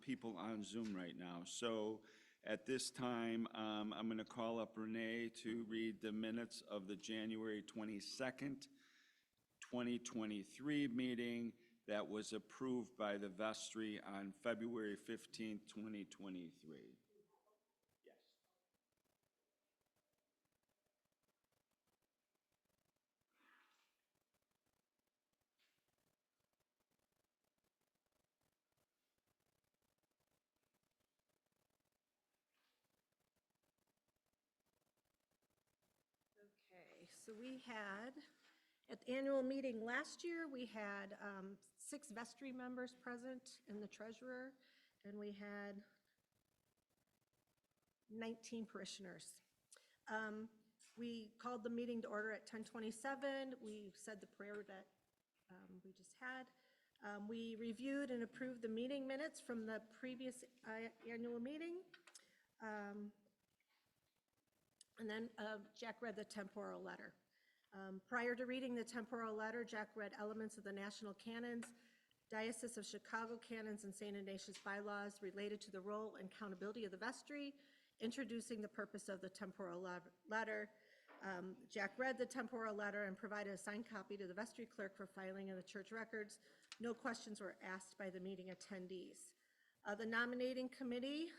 people on Zoom right now. So at this time, I'm going to call up Renee to read the minutes of the January 22nd, 2023 meeting that was approved by the vestry on February 15th, 2023. Okay, so we had, at the annual meeting last year, we had 6 vestry members present and the treasurer, and we had 19 parishioners. We called the meeting to order at 10:27. We said the prayer that we just had. We reviewed and approved the meeting minutes from the previous annual meeting. And then Jack read the temporal letter. Prior to reading the temporal letter, Jack read elements of the national canons, Diocese of Chicago canons, and St. Ignatius bylaws related to the role and accountability of the vestry, introducing the purpose of the temporal letter. Jack read the temporal letter and provided a signed copy to the vestry clerk for filing in the church records. No questions were asked by the meeting attendees. The nominating committee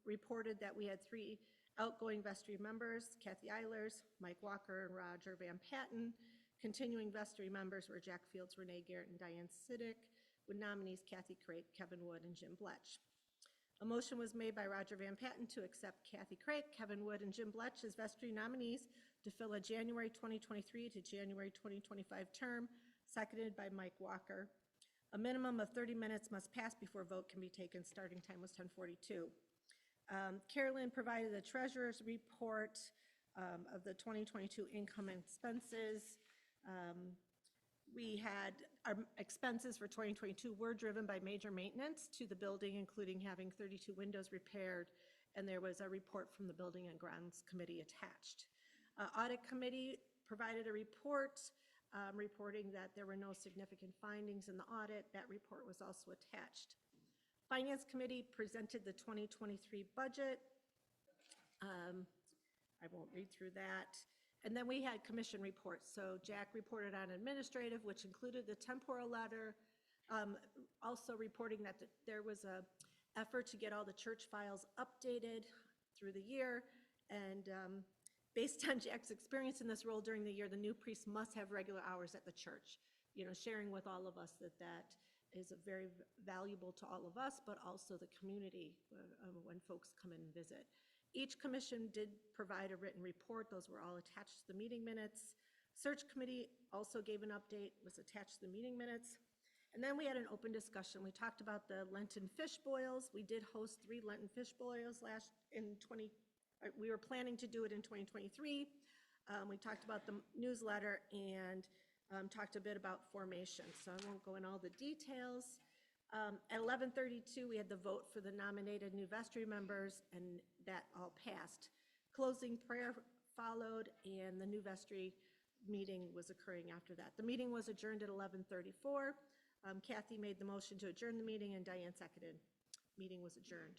reported that we had 3 outgoing vestry members, Kathy Eilers, Mike Walker, and Roger Van Patten. Continuing vestry members were Jack Fields, Renee Garrett, and Diane Siddick, with nominees Kathy Craik, Kevin Wood, and Jim Bletch. A motion was made by Roger Van Patten to accept Kathy Craik, Kevin Wood, and Jim Bletch as vestry nominees to fill a January 2023 to January 2025 term, seconded by Mike Walker. A minimum of 30 minutes must pass before vote can be taken. Starting time was 10:42. Carolyn provided the treasurer's report of the 2022 income and expenses. We had our expenses for 2022 were driven by major maintenance to the building, including having 32 windows repaired, and there was a report from the Building and Grounds Committee attached. Audit Committee provided a report reporting that there were no significant findings in the audit. That report was also attached. Finance Committee presented the 2023 budget. I won't read through that. And then we had commission reports. So Jack reported on administrative, which included the temporal letter, also reporting that there was an effort to get all the church files updated through the year. And based on Jack's experience in this role during the year, the new priest must have regular hours at the church, sharing with all of us that is very valuable to all of us, but also the community when folks come in and visit. Each commission did provide a written report. Those were all attached to the meeting minutes. Search Committee also gave an update, was attached to the meeting minutes. And then we had an open discussion. We talked about the Lenten fish boils. We did host 3 Lenten fish boils we were planning to do it in 2023. We talked about the newsletter and talked a bit about formation, so I won't go in all the details. At 11:32, we had the vote for the nominated new vestry members, and that all passed. Closing prayer followed, and the new vestry meeting was occurring after that. The meeting was adjourned at 11:34. Kathy made the motion to adjourn the meeting, and Diane seconded. Meeting was adjourned.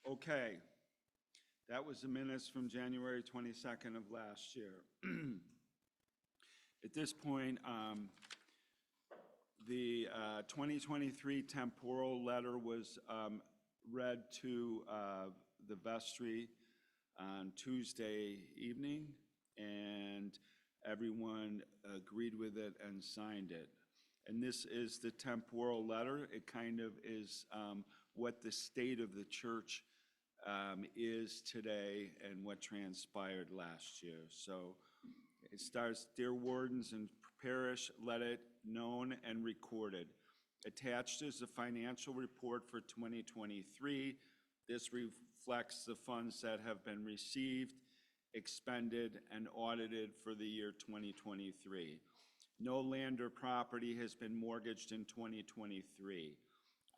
Okay, that was the minutes from January 22nd of last year. At this point, the 2023 temporal letter was read to the vestry on Tuesday evening, and everyone agreed with it and signed it. And this is the temporal letter. It kind of is what the state of the church is today and what transpired last year. So it starts, "Dear wardens and parish, let it known and recorded. Attached is the financial report for 2023. This reflects the funds that have been received expended, and audited for the year 2023. No land or property has been mortgaged in 2023.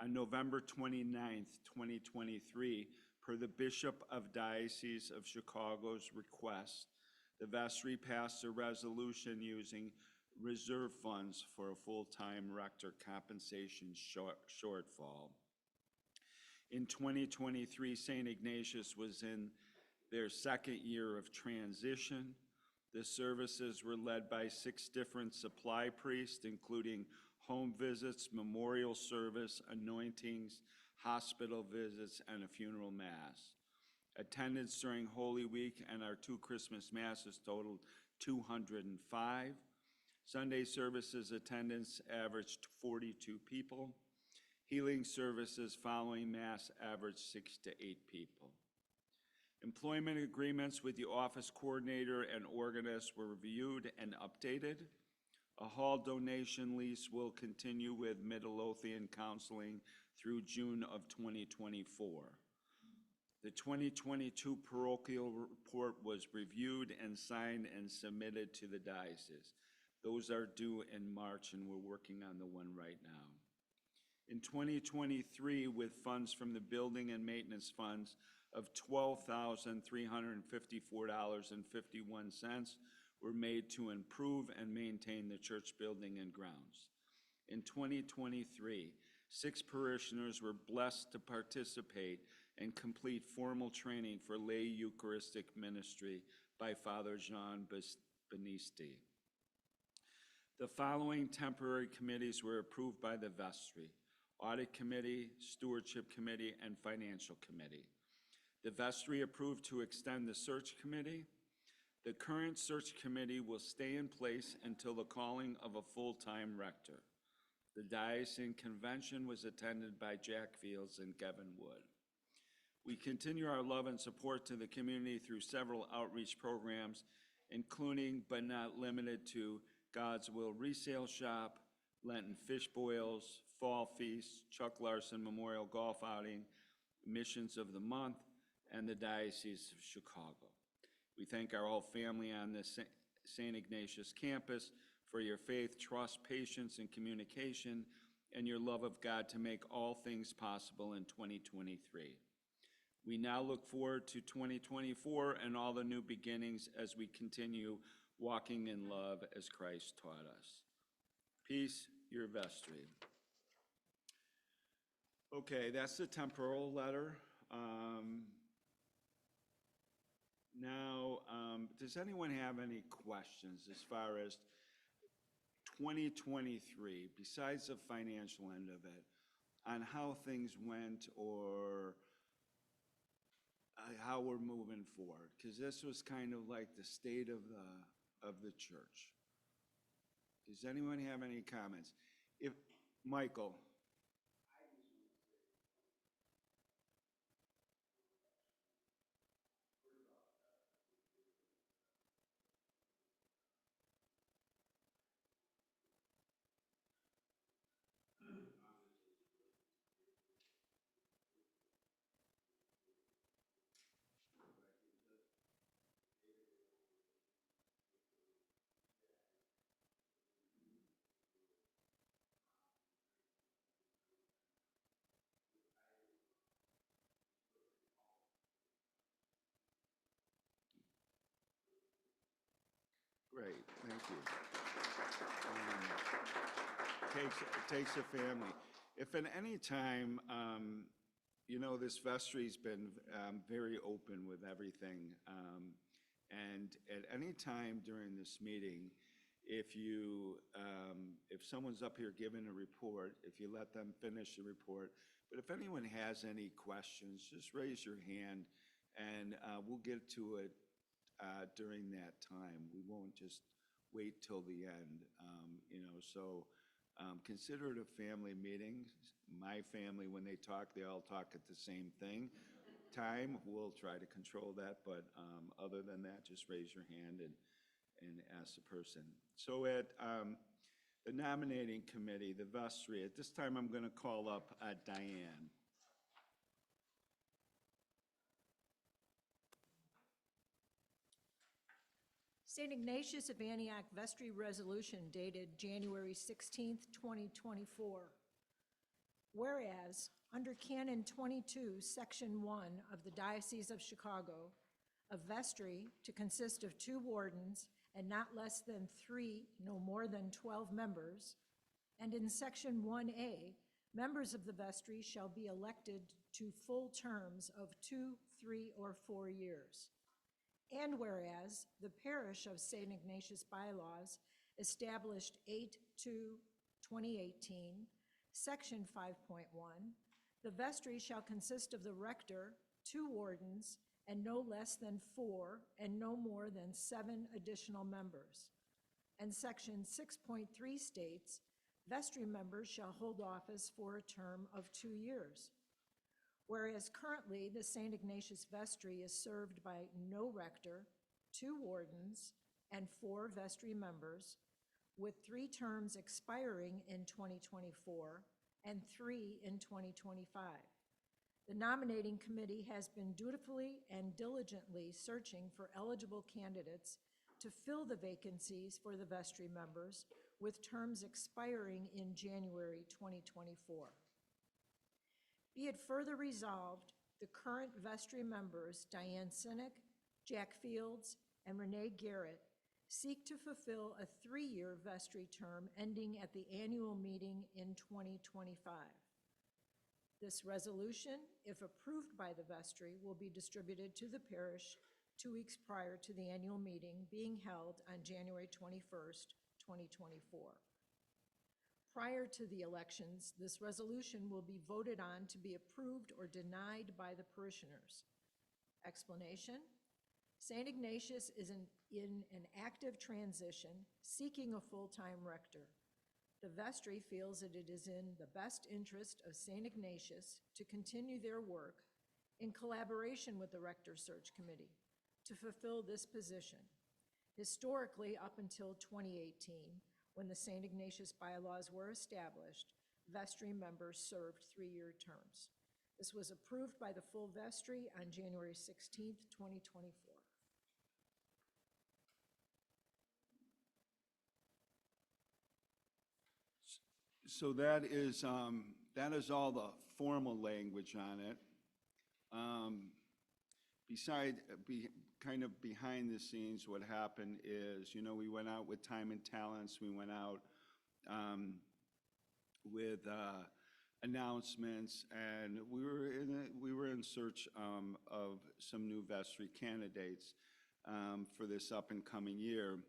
On November 29th, 2023, per the Bishop of Diocese of Chicago's request, the vestry passed a resolution using reserve funds for a full-time rector compensation shortfall. In 2023, St. Ignatius was in their second year of transition. The services were led by 6 different supply priests, including home visits, memorial service, anointings, hospital visits, and a funeral mass. Attendance during Holy Week and our 2 Christmas masses totaled 205. Sunday services attendance averaged 42 people. Healing services following Mass averaged 6 to 8 people. Employment agreements with the office coordinator and organist were reviewed and updated. A hall donation lease will continue with Midlothian Counseling through June of 2024. The 2022 parochial report was reviewed and signed and submitted to the diocese. Those are due in March, and we're working on the one right now. In 2023, with funds from the building and maintenance funds of $12,354.51 were made to improve and maintain the church building and grounds. In 2023, 6 parishioners were blessed to participate and complete formal training for lay Eucharistic ministry by Father Jean Benisti. The following temporary committees were approved by the vestry: Audit Committee, Stewardship Committee, and Financial Committee. The vestry approved to extend the search committee. The current search committee will stay in place until the calling of a full-time rector. The diocesan convention was attended by Jack Fields and Kevin Wood. We continue our love and support to the community through several outreach programs, including but not limited to God's Will Resale Shop, Lenten Fish Boils, Fall Feast, Chuck Larson Memorial Golf Outing, Missions of the Month, and the Diocese of Chicago. We thank our whole family on the St. Ignatius campus for your faith, trust, patience, and communication, and your love of God to make all things possible in 2023. We now look forward to 2024 and all the new beginnings as we continue walking in love as Christ taught us. Peace, your vestry. Okay, that's the temporal letter. Now, does anyone have any questions as far as 2023, besides the financial end of it, on how things went or how we're moving forward? Because this was kind of like the state of the church. Does anyone have any comments? If Michael. Great, thank you. Takes a family. If at any time, you know, this vestry's been very open with everything, and at any time during this meeting, if someone's up here giving a report, if you let them finish the report, but if anyone has any questions, just raise your hand, and we'll get to it during that time. We won't just wait till the end, you know, so consider it a family meeting. My family, when they talk, they all talk at the same time. We'll try to control that, but other than that, just raise your hand and ask the person. So at the nominating committee, the vestry, at this time I'm going to call up Diane. St. Ignatius of Antioch Vestry Resolution dated January 16th, 2024. Whereas, under Canon 22, Section 1 of the Diocese of Chicago, a vestry to consist of 2 wardens and not less than 3, no more than 12 members, and in Section 1A, members of the vestry shall be elected to full terms of 2, 3, or 4 years. And whereas the parish of St. Ignatius bylaws established 8/2/2018, Section 5.1, the vestry shall consist of the rector, 2 wardens, and no less than 4 and no more than 7 additional members. And Section 6.3 states, vestry members shall hold office for a term of 2 years. Whereas currently the St. Ignatius Vestry is served by no rector, 2 wardens, and 4 vestry members, with 3 terms expiring in 2024 and 3 in 2025. The nominating committee has been dutifully and diligently searching for eligible candidates to fill the vacancies for the vestry members, with terms expiring in January 2024. Be it further resolved, the current vestry members, Diane Sinek, Jack Fields, and Renee Garrett, seek to fulfill a 3-year vestry term ending at the annual meeting in 2025. This resolution, if approved by the vestry, will be distributed to the parish 2 weeks prior to the annual meeting being held on January 21st, 2024. Prior to the elections, this resolution will be voted on to be approved or denied by the parishioners. Explanation: St. Ignatius is in an active transition, seeking a full-time rector. The vestry feels that it is in the best interest of St. Ignatius to continue their work in collaboration with the Rector Search Committee to fulfill this position. Historically, up until 2018, when the St. Ignatius bylaws were established, vestry members served 3-year terms. This was approved by the full vestry on January 16th, 2024. So that is all the formal language on it. Kind of behind the scenes, what happened is, we went out with time and talents. We went out with announcements, and we were in search of some new vestry candidates for this up and coming year.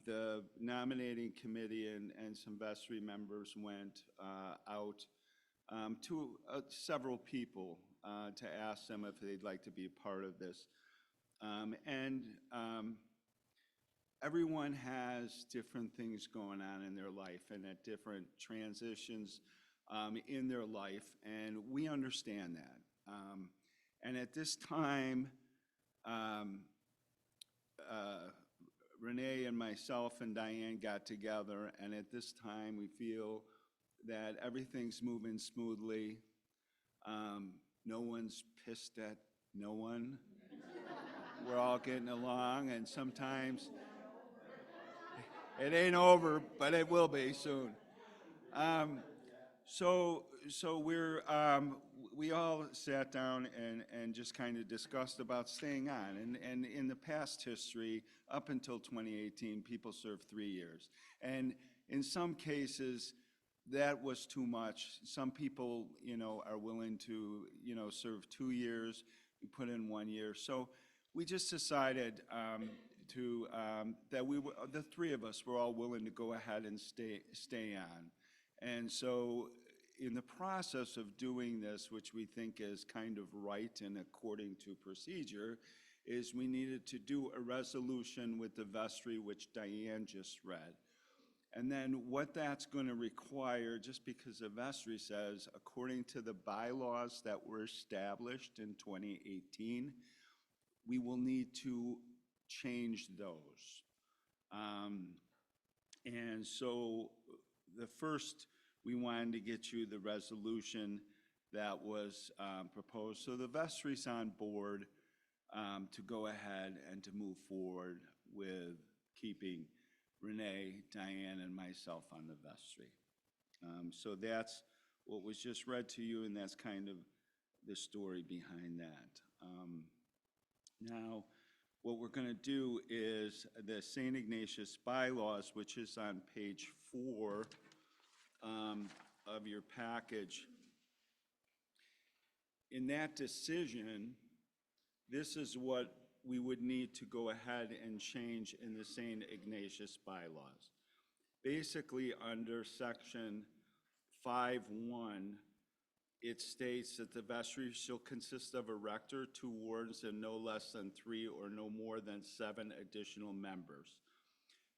The nominating committee and some vestry members went out to several people to ask them if they'd like to be a part of this. Everyone has different things going on in their life and at different transitions in their life, and we understand that. And at this time, Renee and myself and Diane got together, and at this time we feel that everything's moving smoothly. No one's pissed at no one. We're all getting along, and sometimes it ain't over, but it will be soon. So we all sat down and just kind of discussed about staying on. And in the past history, up until 2018, people served 3 years. And in some cases, that was too much. Some people, are willing to, serve 2 years. We put in 1 year. So we just decided that the 3 of us were all willing to go ahead and stay on. And so in the process of doing this, which we think is kind of right and according to procedure, is we needed to do a resolution with the vestry, which Diane just read. And then what that's going to require, just because the vestry says, according to the bylaws that were established in 2018, we will need to change those. And so the first, we wanted to get you the resolution that was proposed. So the vestry's on board to go ahead and to move forward with keeping Renee, Diane, and myself on the vestry. So that's what was just read to you, and that's kind of the story behind that. Now, what we're going to do is the St. Ignatius bylaws, which is on page 4 of your package. In that decision, this is what we would need to go ahead and change in the St. Ignatius bylaws. Basically, under section 5.1, it states that the vestry shall consist of a rector, 2 wardens, and no less than 3 or no more than 7 additional members.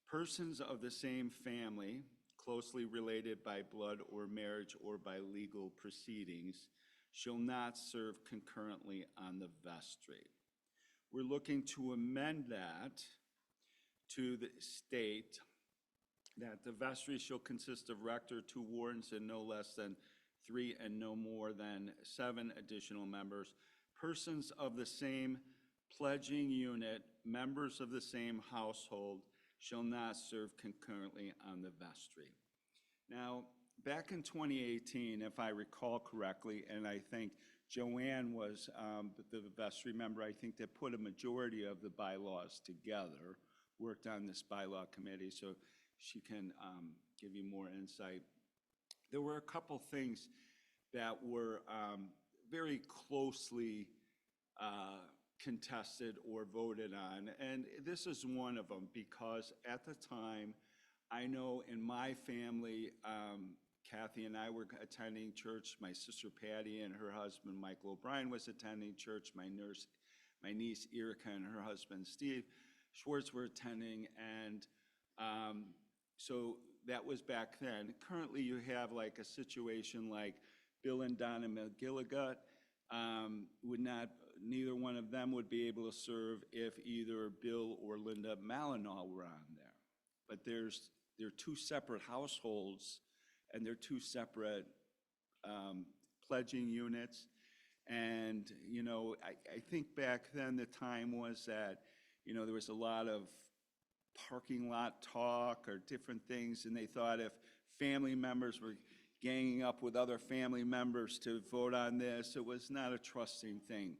Persons of the same family, closely related by blood or marriage or by legal proceedings, shall not serve concurrently on the vestry. We're looking to amend that to state that the vestry shall consist of rector, 2 wardens, and no less than 3 and no more than 7 additional members, persons of the same pledging unit, members of the same household, shall not serve concurrently on the vestry. Now, back in 2018, if I recall correctly, and I think Joanne was the vestry member, I think that put a majority of the bylaws together, worked on this bylaw committee, so she can give you more insight. There were a couple things that were very closely contested or voted on, and this is one of them because at the time, I know in my family, Kathy and I were attending church. My sister Patty and her husband Michael O'Brien was attending church. My niece Erica and her husband Steve Schwartz were attending, and so that was back then. Currently, you have like a situation like Bill and Donna McGilligut neither one of them would be able to serve if either Bill or Linda Malinaw were on there. But they're 2 separate households, and they're 2 separate pledging units. And, you know, I think back then the time was that, you know, there was a lot of parking lot talk or different things, and they thought if family members were ganging up with other family members to vote on this, it was not a trusting thing.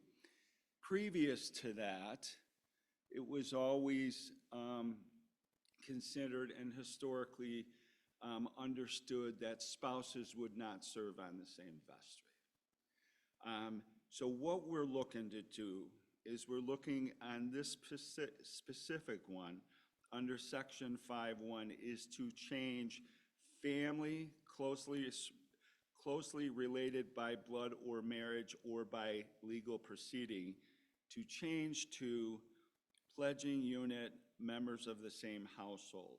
Previous to that, it was always considered and historically understood that spouses would not serve on the same vestry. So what we're looking to do is we're looking on this specific one under section 5.1 is to change family closely related by blood or marriage or by legal proceeding to change to pledging unit, members of the same household.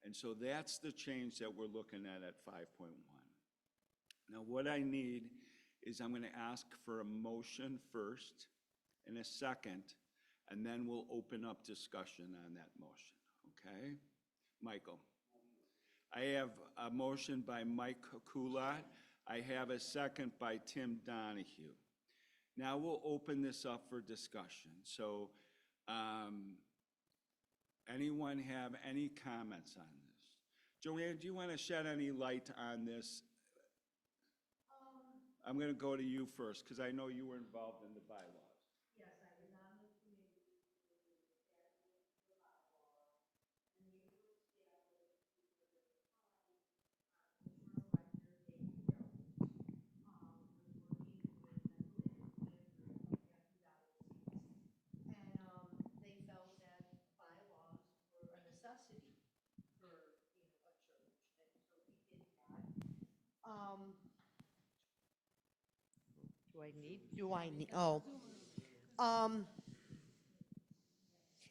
And so that's the change that we're looking at 5.1. Now what I need is I'm going to ask for a motion first and a second, and then we'll open up discussion on that motion, okay? Michael. I have a motion by Mike Kulat. I have a second by Tim Donahue. Now we'll open this up for discussion. So anyone have any comments on this? Joanne, do you want to shed any light on this? I'm going to go to you first because I know you were involved in the bylaws. Yes, I was on the committee to establish the bylaws, and they were established because at the time, former elector David Jones was working with, I believe it was Landry, Kathy Diocese, and they felt that bylaws were a necessity for, you know, a church, and so we did that.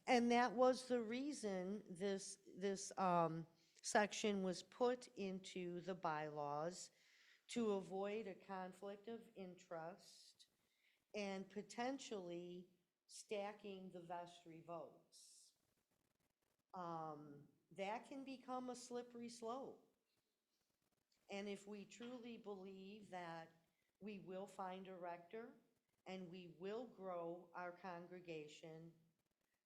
And that was the reason this section was put into the bylaws to avoid a conflict of interest and potentially stacking the vestry votes. That can become a slippery slope. And if we truly believe that we will find a rector and we will grow our congregation,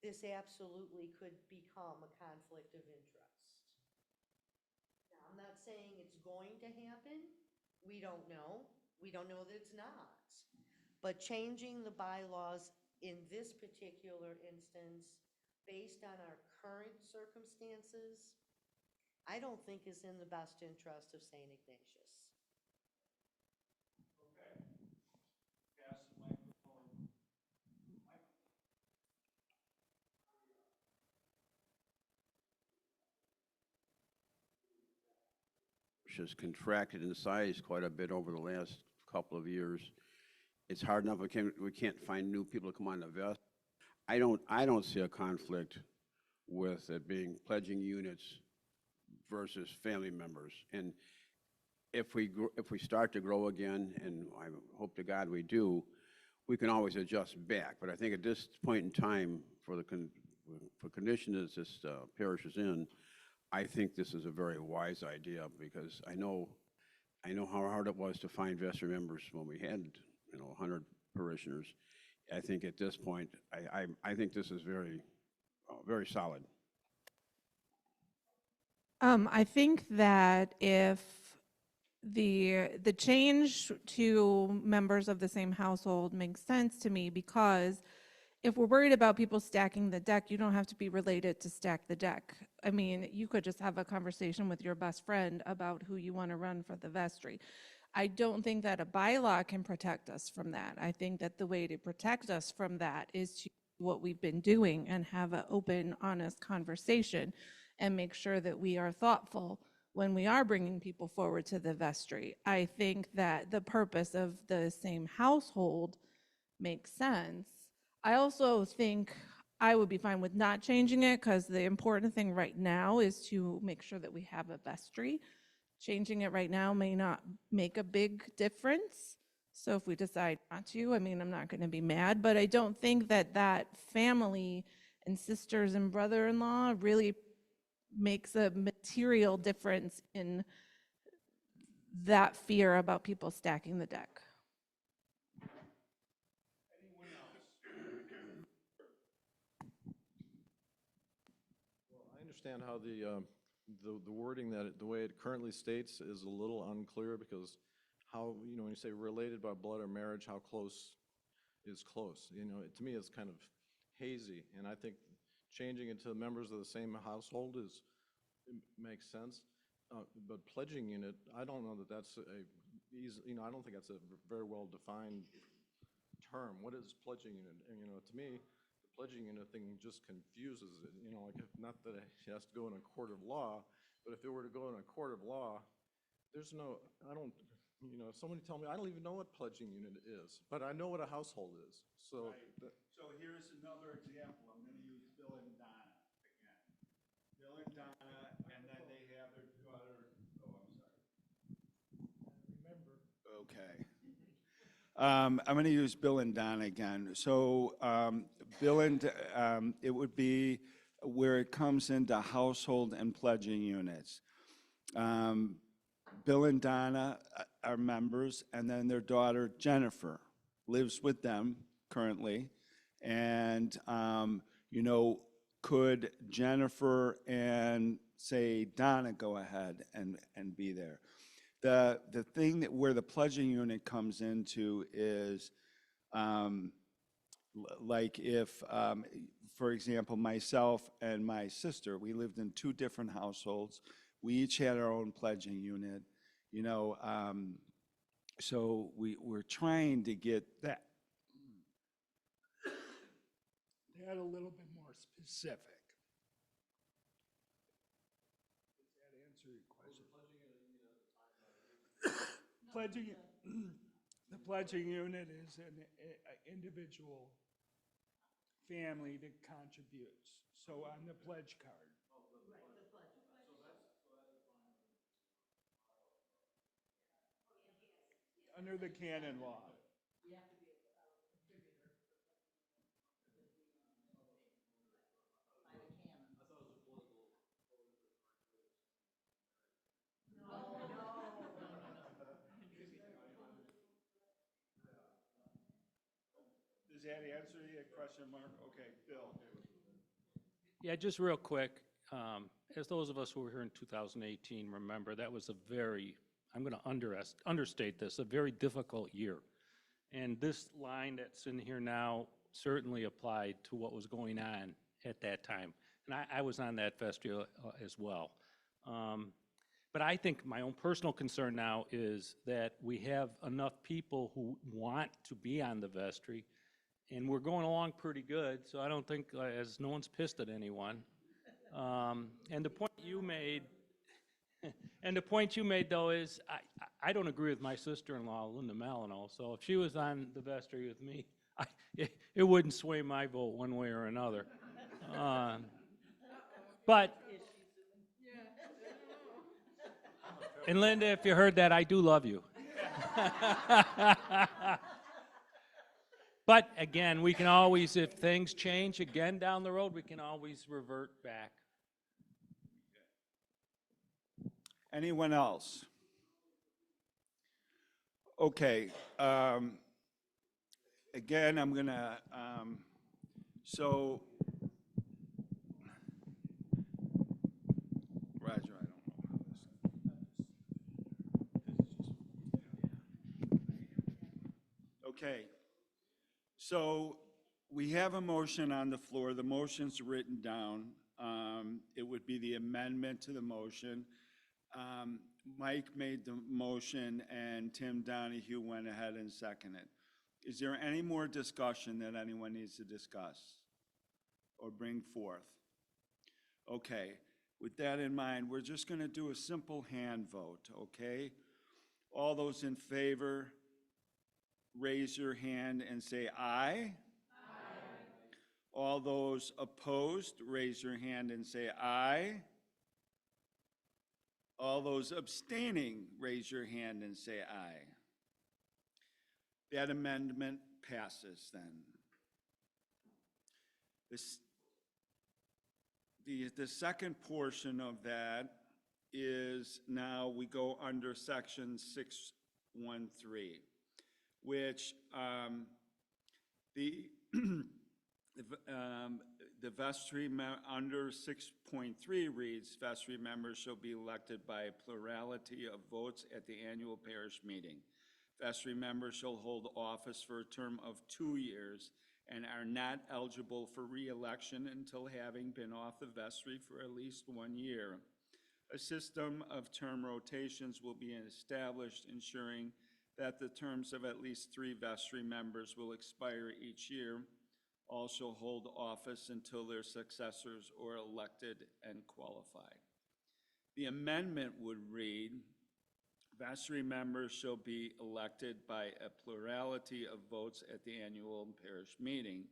this absolutely could become a conflict of interest. Now, I'm not saying it's going to happen. We don't know. We don't know that it's not. But changing the bylaws in this particular instance, based on our current circumstances, I don't think is in the best interest of St. Ignatius. Okay. Pass the microphone. Has contracted in size quite a bit over the last couple of years. It's hard enough, we can't find new people to come on the vest. I don't see a conflict with it being pledging units versus family members. And if we start to grow again, and I hope to God we do, we can always adjust back. But I think at this point in time, for the condition that this parish is in, I think this is a very wise idea, because I know how hard it was to find vestry members when we had 100 parishioners. I think at this point, I think this is very, very solid. I think that if the change to members of the same household makes sense to me, because if we're worried about people stacking the deck, you don't have to be related to stack the deck. I mean, you could just have a conversation with your best friend about who you want to run for the vestry. I don't think that a bylaw can protect us from that. I think that the way to protect us from that is to do what we've been doing and have an open, honest conversation and make sure that we are thoughtful when we are bringing people forward to the vestry. I think that the purpose of the same household makes sense. I also think I would be fine with not changing it, because the important thing right now is to make sure that we have a vestry. Changing it right now may not make a big difference. So if we decide not to, I mean, I'm not going to be mad, but I don't think that that family and sisters and brother-in-law really makes a material difference in that fear about people stacking the deck. Anyone else? Well, I understand how the wording the way it currently states is a little unclear, because how, when you say related by blood or marriage, how close is close? To me, it's kind of hazy, and I think changing it to members of the same household makes sense. But pledging unit, I don't know that that's I don't think that's a very well defined term. What is pledging unit? And, to me, the pledging unit thing just confuses it. Like, not that it has to go in a court of law, but if it were to go in a court of law, if somebody tell me, I don't even know what pledging unit is, but I know what a household is. So, Right. So here's another example. I'm going to use Bill and Donna again. Bill and Donna, and then they have their daughter. Oh, I'm sorry. Remember. Okay. I'm going to use Bill and Donna again. So Bill and it would be where it comes into household and pledging units. Bill and Donna are members, and then their daughter Jennifer lives with them currently. And, could Jennifer and, say, Donna go ahead and be there? The thing where the pledging unit comes into is, like if, for example, myself and my sister, we lived in two different households. We each had our own pledging unit, so we're trying to get that a little bit more specific. Does that answer your question? The pledging unit is an individual family that contributes. So on the pledge card. Under the canon law. Does that answer your question, Mark? Okay, Bill. Yeah, just real quick, as those of us who were here in 2018 remember, that was a very, I'm going to understate this, a very difficult year. And this line that's in here now certainly applied to what was going on at that time. And I was on that vestry as well. But I think my own personal concern now is that we have enough people who want to be on the vestry, and we're going along pretty good, so I don't think, as no one's pissed at anyone. And the point you made, and the point you made, though, is I don't agree with my sister-in-law, Linda Malino, so if she was on the vestry with me, it wouldn't sway my vote one way or another. But, and Linda, if you heard that, I do love you. But again, we can always, if things change again down the road, we can always revert back. Anyone else? Okay. Again, I'm going to, so, Roger, I don't know how this. Okay. So we have a motion on the floor. The motion's written down. It would be the amendment to the motion. Mike made the motion and Tim Donahue went ahead and seconded. Is there any more discussion that anyone needs to discuss or bring forth? Okay, with that in mind, we're just going to do a simple hand vote, okay? All those in favor, raise your hand and say aye. Aye. All those opposed, raise your hand and say aye. All those abstaining, raise your hand and say aye. That amendment passes then. The second portion of that is now we go under section 613, which the vestry under 6.3 reads, vestry members shall be elected by a plurality of votes at the annual parish meeting. Vestry members shall hold office for a term of 2 years and are not eligible for re-election until having been off the vestry for at least 1 year. A system of term rotations will be established, ensuring that the terms of at least 3 vestry members will expire each year. All shall hold office until their successors are elected and qualified. The amendment would read, vestry members shall be elected by a plurality of votes at the annual parish meeting.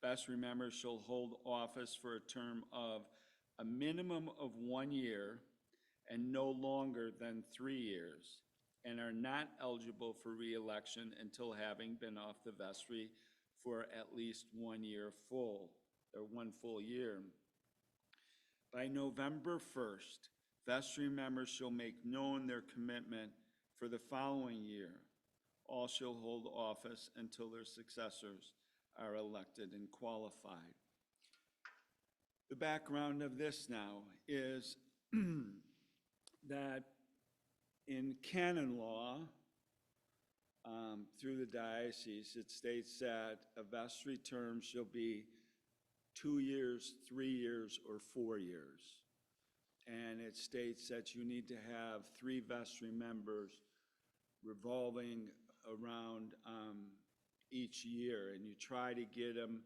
Vestry members shall hold office for a term of a minimum of 1 year and no longer than 3 years, and are not eligible for re-election until having been off the vestry for at least 1 year full, or 1 full year. By November 1st, vestry members shall make known their commitment for the following year. All shall hold office until their successors are elected and qualified. The background of this now is that in canon law, through the diocese, it states that a vestry term shall be 2 years, 3 years, or 4 years. And it states that you need to have 3 vestry members revolving around each year, and you try to get them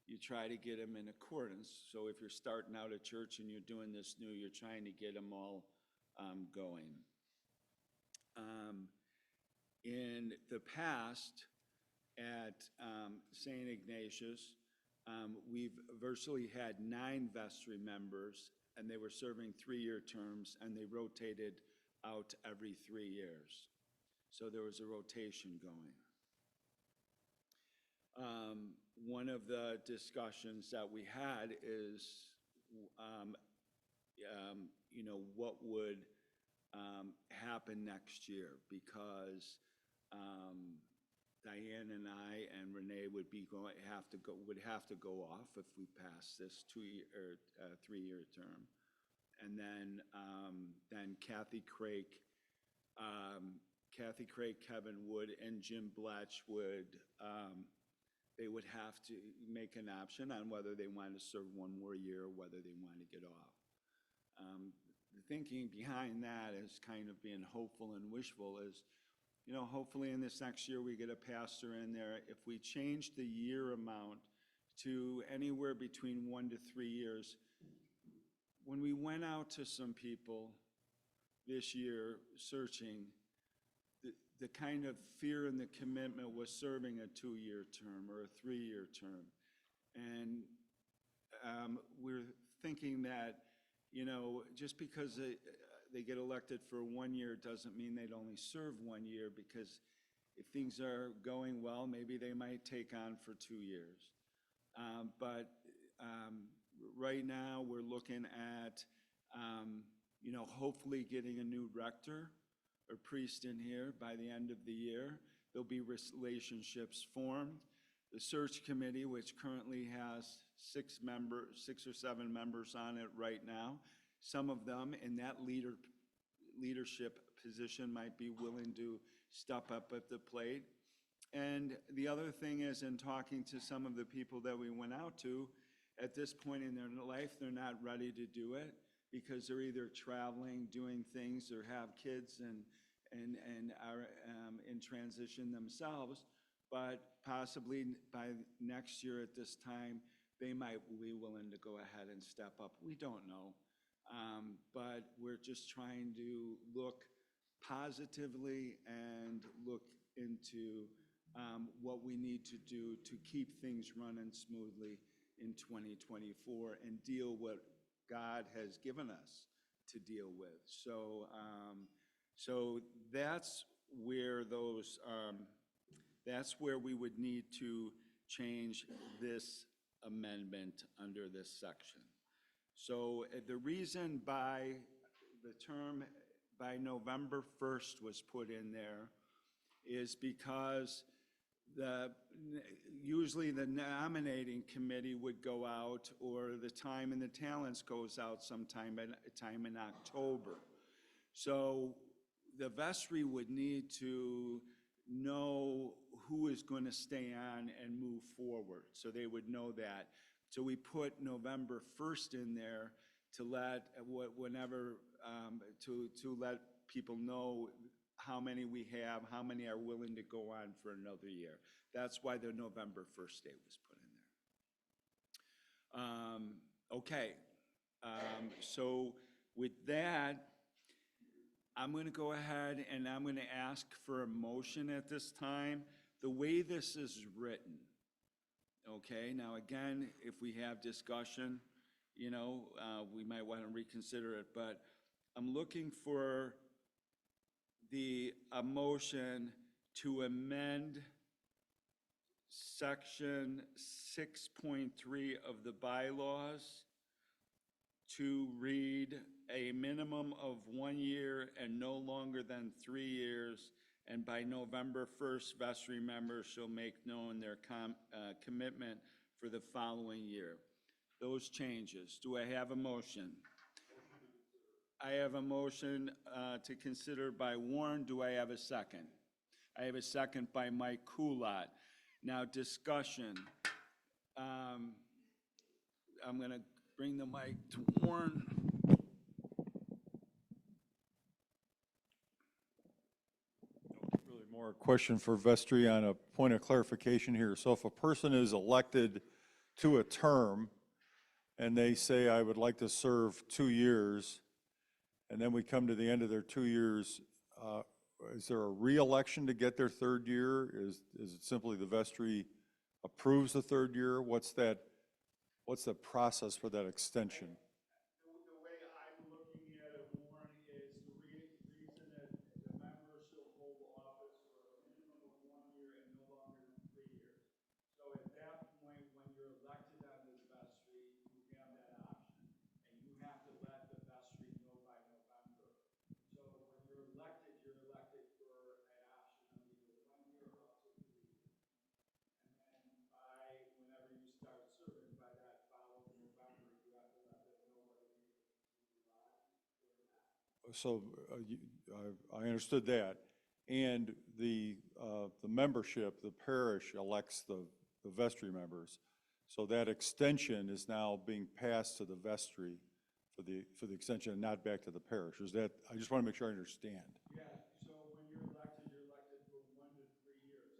in accordance. So if you're starting out at church and you're doing this new, you're trying to get them all going. In the past, at St. Ignatius, we've virtually had 9 vestry members, and they were serving 3-year terms, and they rotated out every 3 years. So there was a rotation going. One of the discussions that we had is, what would happen next year, because Diane and I and Renee would have to go off if we pass this 2-year or 3-year term. And then Kathy Craig, Kevin Wood, and Jim Blatch they would have to make an option on whether they want to serve 1 more year or whether they want to get off. The thinking behind that is kind of being hopeful and wishful is, you know, hopefully in this next year we get a pastor in there. If we change the year amount to anywhere between 1 to 3 years, when we went out to some people this year searching, the kind of fear and the commitment was serving a 2-year term or a 3-year term. And we're thinking that, you know, just because they get elected for 1 year doesn't mean they'd only serve 1 year, because if things are going well, maybe they might take on for 2 years. But right now, we're looking at, you know, hopefully getting a new rector or priest in here by the end of the year. There'll be relationships formed. The search committee, which currently has 6 or 7 members on it right now, some of them in that leadership position might be willing to step up at the plate. And the other thing is, in talking to some of the people that we went out to, at this point in their life, they're not ready to do it because they're either traveling, doing things, or have kids and are in transition themselves. But possibly by next year at this time, they might be willing to go ahead and step up. We don't know. But we're just trying to look positively and look into what we need to do to keep things running smoothly in 2024 and deal what God has given us to deal with. So, so that's where that's where we would need to change this amendment under this section. So the reason by the term by November 1st was put in there is because usually the nominating committee would go out, or the time and the talents goes out sometime in October. So the vestry would need to know who is going to stay on and move forward, so they would know that. So we put November 1st in there to let to let people know how many we have, how many are willing to go on for another year. That's why the November 1st date was put in there. Okay, so with that, I'm going to go ahead and I'm going to ask for a motion at this time. The way this is written, okay, now again, if we have discussion, you know, we might want to reconsider it, but I'm looking for a motion to amend section 6.3 of the bylaws to read a minimum of 1 year and no longer than 3 years, and by November 1st, vestry members shall make known their commitment for the following year. Those changes. Do I have a motion? I have a motion to consider by Warren. Do I have a second? I have a second by Mike Coolott. Now, discussion. I'm going to bring the mic to Warren. Really more a question for vestry on a point of clarification here. So if a person is elected to a term and they say, I would like to serve 2 years, and then we come to the end of their 2 years, is there a re-election to get their 3rd year? Is it simply the vestry approves the 3rd year? What's the process for that extension? The way I'm looking at it, Warren, is the reason that the member shall hold office for a minimum of 1 year and no longer than 3 years. So at that point, when you're elected onto the vestry, you have that option, and you have to let the vestry know by November. So when you're elected for an option of either 1 year or up to 3 years. so I understood that. And the membership, the parish elects the vestry members. So that extension is now being passed to the vestry for the extension and not back to the parish. Is that, I just want to make sure I understand. Yeah, so when you're elected for 1 to 3 years.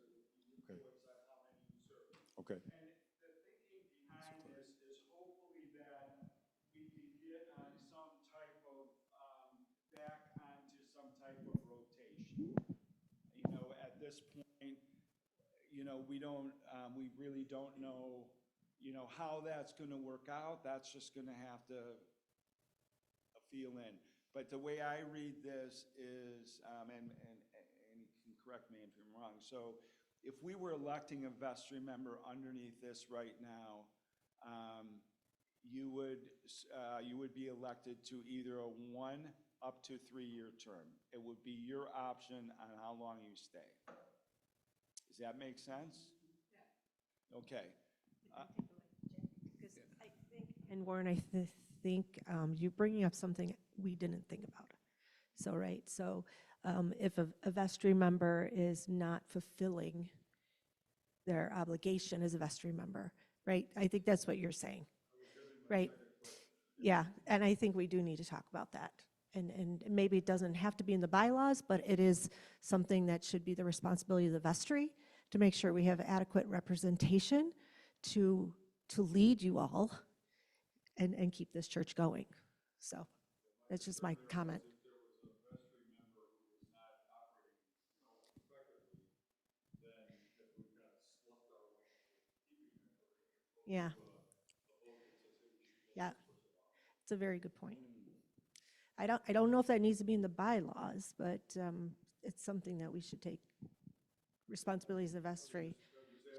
So you Okay. choose how many you serve. Okay. And the thinking behind this is hopefully that we can get on some type of, back onto some type of rotation. You know, at this point, you know, we really don't know, you know, how that's gonna work out. That's just gonna have to feel in. But the way I read this is, and you can correct me if I'm wrong, so if we were electing a vestry member underneath this right now, you would be elected to either a 1 up to 3 year term. It would be your option on how long you stay. Does that make sense? Yeah. Okay. Because I think, and Warren, I think you're bringing up something we didn't think about. So, right, so if a vestry member is not fulfilling their obligation as a vestry member, right? I think that's what you're saying, right? Yeah, and I think we do need to talk about that. And maybe it doesn't have to be in the bylaws, but it is something that should be the responsibility of the vestry to make sure we have adequate representation to lead you all and keep this church going. So that's just my comment. Yeah. Yeah. It's a very good point. I don't know if that needs to be in the bylaws, but it's something that we should take responsibilities of vestry.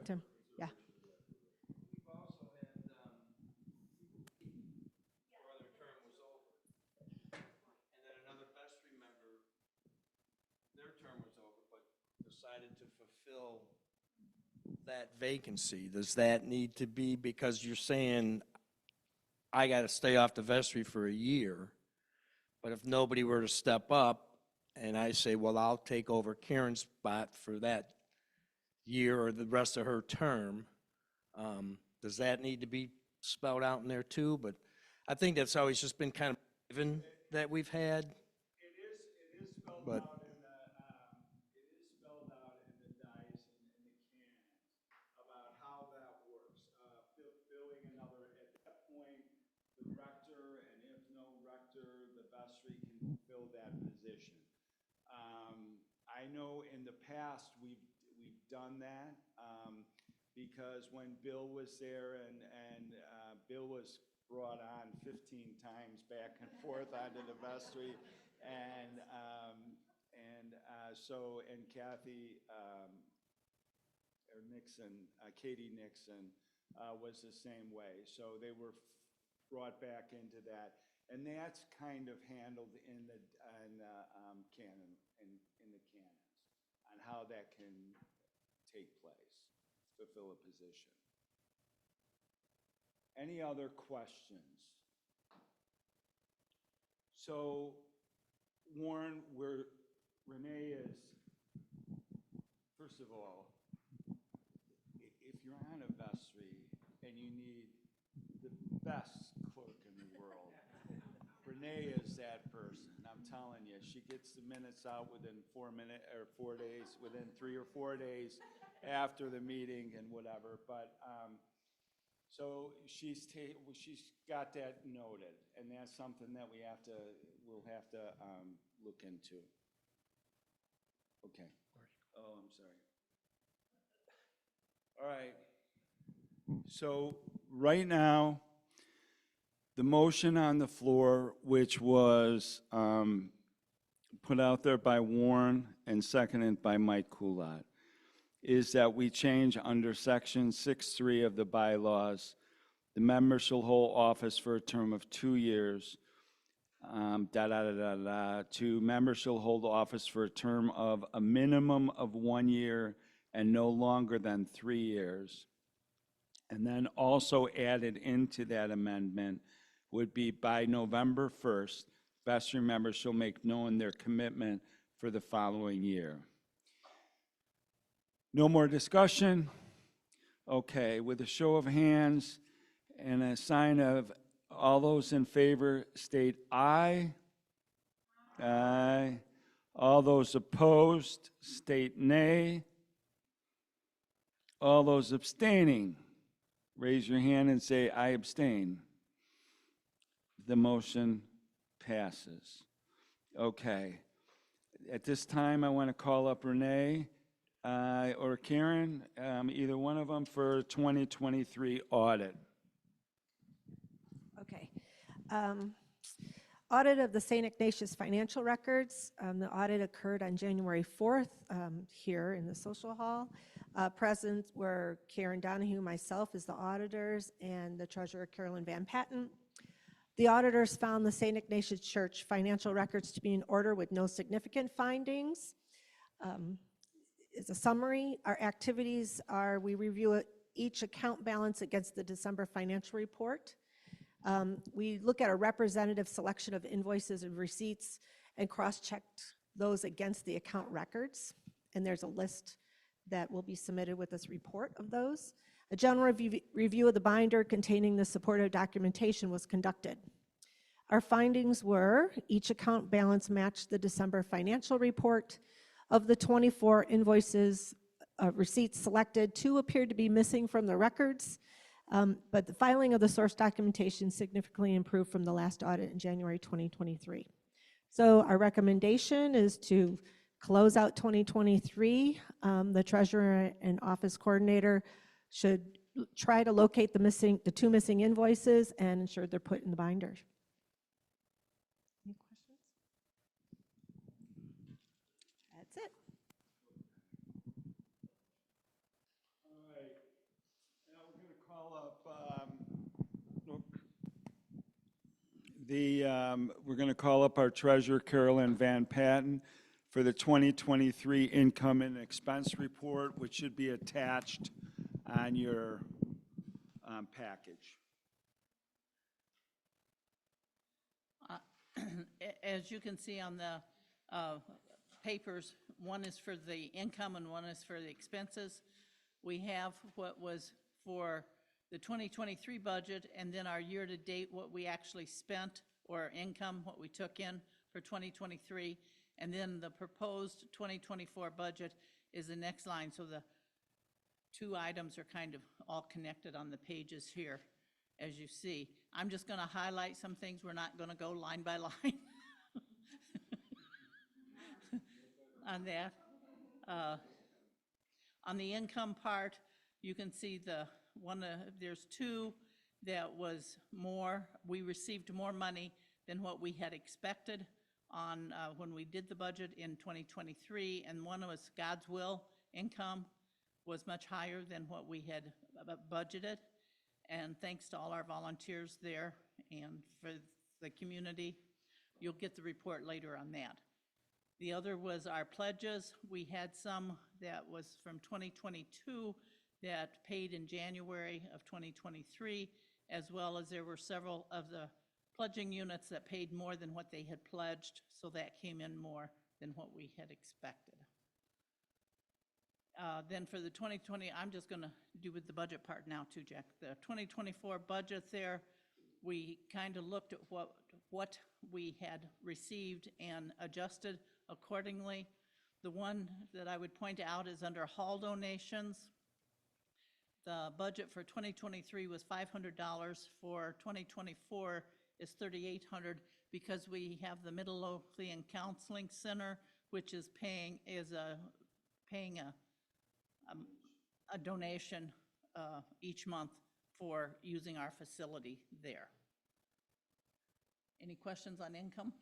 Yeah. We've also had, before their term was over, and then another vestry member, their term was over, but decided to fulfill that vacancy. Does that need to be, because you're saying, I got to stay off the vestry for a year, but if nobody were to step up, and I say, well, I'll take over Karen's spot for that year or the rest of her term, does that need to be spelled out in there too? But I think that's always just been kind of given that we've had. It is spelled But- out in the, it is spelled out in the dice and in the canons about how that works. Filling another, at that point, the rector, and if no rector, the vestry can fill that position. I know in the past, we've done that, because when Bill was there and Bill was brought on 15 times back and forth onto the vestry, and Kathy, or Nixon, Katie Nixon, was the same way. So they were brought back into that, and that's kind of handled in the canon, in the canons, on how that can take place, fulfill a position. Any other questions? So, Warren, Renee is, first of all, if you're on a vestry and you need the best clerk in the world, Renee is that person. I'm telling you, she gets the minutes out within 4 days, within 3 or 4 days after the meeting and whatever. But so she's got that noted, and that's something that we'll have to look into. Okay. Oh, I'm sorry. All right. So right now, the motion on the floor, which was put out there by Warren and seconded by Mike Coolott, is that we change under section 6.3 of the bylaws, the member shall hold office for a term of 2 years, to member shall hold office for a term of a minimum of 1 year and no longer than 3 years. And then also added into that amendment would be by November 1st, vestry members shall make known their commitment for the following year. No more discussion? Okay, with a show of hands and a sign of all those in favor, state aye. Aye. All those opposed, state nay. All those abstaining, raise your hand and say, I abstain. The motion passes. Okay. At this time, I want to call up Renee or Karen, either one of them, for 2023 audit. Okay. Audit of the St. Ignatius financial records. The audit occurred on January 4th here in the social hall. Present were Karen Donahue, myself as the auditors, and the treasurer Carolyn Van Patten. The auditors found the St. Ignatius Church financial records to be in order with no significant findings. As a summary, our activities are we review each account balance against the December financial report. We look at a representative selection of invoices and receipts and cross-checked those against the account records. And there's a list that will be submitted with this report of those. A general review of the binder containing the supportive documentation was conducted. Our findings were each account balance matched the December financial report. Of the 24 invoices, receipts selected, 2 appeared to be missing from the records. But the filing of the source documentation significantly improved from the last audit in January 2023. So our recommendation is to close out 2023. The treasurer and office coordinator should try to locate the 2 missing invoices and ensure they're put in the binder. Any questions? That's it. All right. Now we're going to call up we're going to call up our treasurer, Carolyn Van Patten, for the 2023 income and expense report, which should be attached on your package. As you can see on the papers, one is for the income and one is for the expenses. We have what was for the 2023 budget, and then our year-to-date, what we actually spent, or income, what we took in for 2023, and then the proposed 2024 budget is the next line. So the 2 items are kind of all connected on the pages here, as you see. I'm just going to highlight some things. We're not going to go line by line on that. On the income part, you can see there's 2 that was more. We received more money than what we had expected on when we did the budget in 2023, and one was God's Will income was much higher than what we had budgeted. And thanks to all our volunteers there and for the community. You'll get the report later on that. The other was our pledges. We had some that was from 2022 that paid in January of 2023, as well as there were several of the pledging units that paid more than what they had pledged, so that came in more than what we had expected. Then for the 2020, I'm just going to do with the budget part now too, Jack. The 2024 budget there, we kind of looked at what we had received and adjusted accordingly. The one that I would point out is under hall donations. The budget for 2023 was $500. For 2024 is $3,800 because we have the Midlothian Counseling Center, which is paying a donation each month for using our facility there. Any questions on income?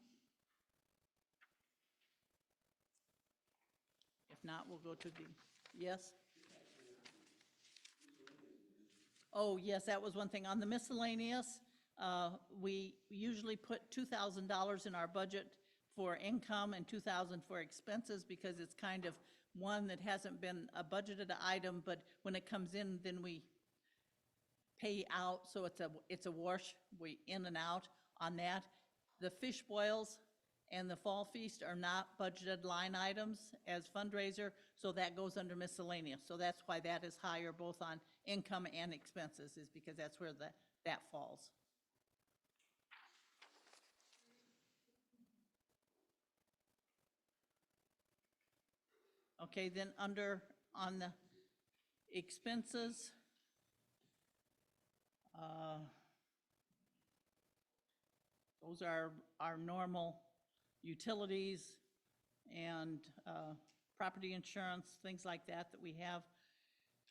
If not, we'll go to the, yes? Oh, yes, that was one thing. On the miscellaneous, we usually put $2,000 in our budget for income and $2,000 for expenses because it's kind of one that hasn't been a budgeted item, but when it comes in, then we pay out, so it's a wash, we in and out on that. The fish boils and the fall feast are not budgeted line items as fundraiser, so that goes under miscellaneous. So that's why that is higher both on income and expenses, is because that's where that falls. Okay, then on the expenses, those are our normal utilities and property insurance, things like that we have.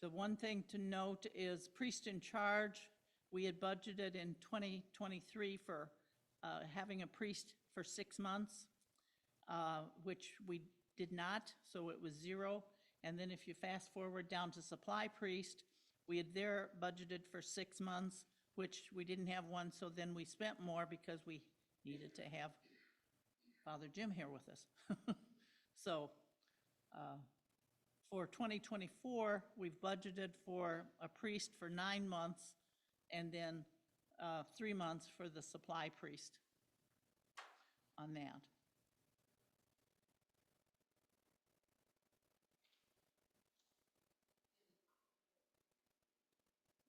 The one thing to note is priest in charge. We had budgeted in 2023 for having a priest for 6 months, which we did not, so it was 0. And then if you fast forward down to supply priest, we had there budgeted for 6 months, which we didn't have one, so then we spent more because we needed to have Father Jim here with us. So for 2024, we've budgeted for a priest for 9 months and then 3 months for the supply priest on that.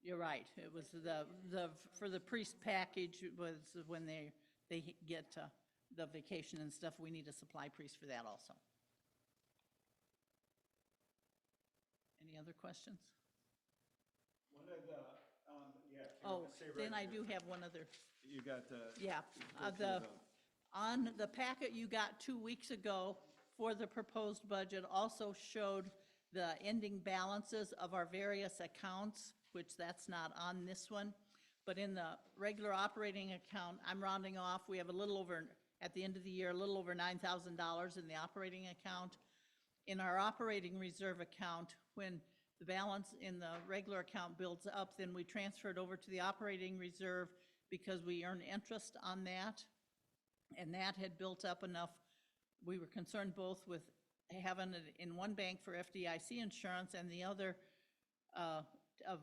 You're right. It was for the priest package was when they get the vacation and stuff, we need a supply priest for that also. Any other questions? One of the, yeah. Oh, then I do have one other. You got the. Yeah, on the packet you got 2 weeks ago for the proposed budget also showed the ending balances of our various accounts, which that's not on this one. But in the regular operating account, I'm rounding off, we have a little over, at the end of the year, a little over $9,000 in the operating account. In our operating reserve account, when the balance in the regular account builds up, then we transfer it over to the operating reserve because we earn interest on that. And that had built up enough. We were concerned both with having it in one bank for FDIC insurance and the other of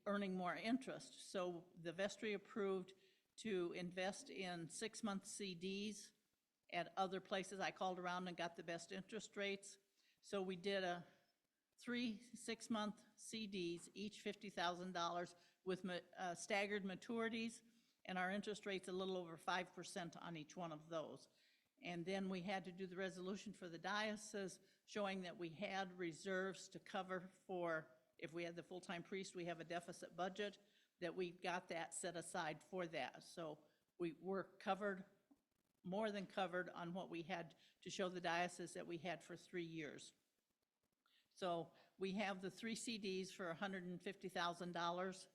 earning more interest. So the vestry approved to invest in 6-month CDs at other places. I called around and got the best interest rates. So we did 3 6-month CDs, each $50,000 with staggered maturities, and our interest rate's a little over 5% on each one of those. And then we had to do the resolution for the diocese showing that we had reserves to cover for, if we had the full-time priest, we have a deficit budget, that we got that set aside for that. So we were covered, more than covered on what we had to show the diocese that we had for 3 years. So we have the 3 CDs for $150,000,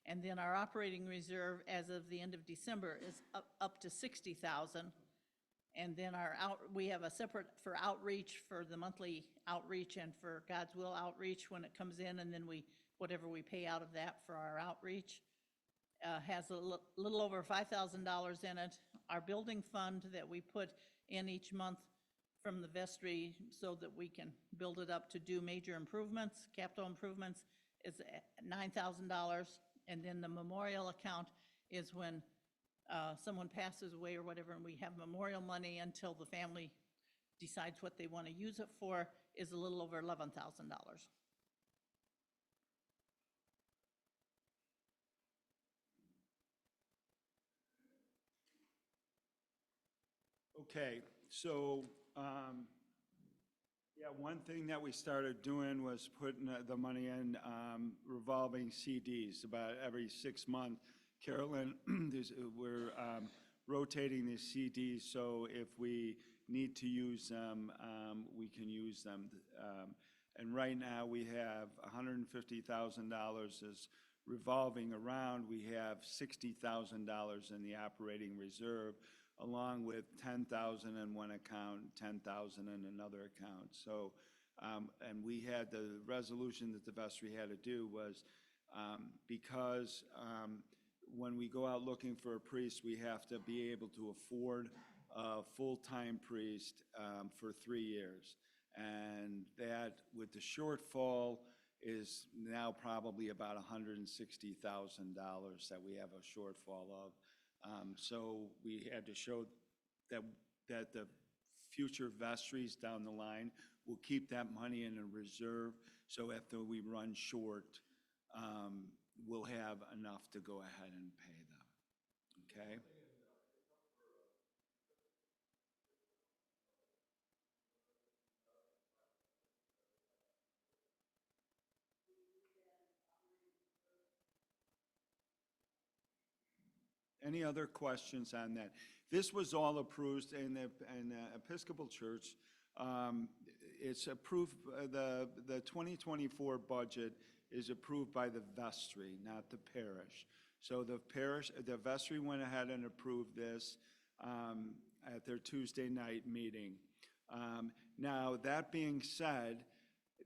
and then our operating reserve as of the end of December is up to $60,000. And then we have a separate for outreach, for the monthly outreach and for God's Will outreach when it comes in, and then whatever we pay out of that for our outreach has a little over $5,000 in it. Our building fund that we put in each month from the vestry so that we can build it up to do major improvements, capital improvements, is $9,000. And then the memorial account is when someone passes away or whatever, and we have memorial money until the family decides what they want to use it for, is a little over $11,000. Okay, so, yeah, one thing that we started doing was putting the money in revolving CDs about every 6 months. Carolyn, we're rotating these CDs, so if we need to use them, we can use them. And right now, we have $150,000 is revolving around. We have $60,000 in the operating reserve, along with $10,000 in one account, $10,000 in another account. So, and we had the resolution that the vestry had to do was because when we go out looking for a priest, we have to be able to afford a full-time priest for 3 years. And that, with the shortfall, is now probably about $160,000 that we have a shortfall of. So we had to show that the future vestries down the line will keep that money in a reserve, so after we run short, we'll have enough to go ahead and pay them, okay? Any other questions on that? This was all approved in the Episcopal Church. It's approved, the 2024 budget is approved by the vestry, not the parish. So the vestry went ahead and approved this at their Tuesday night meeting. Now, that being said,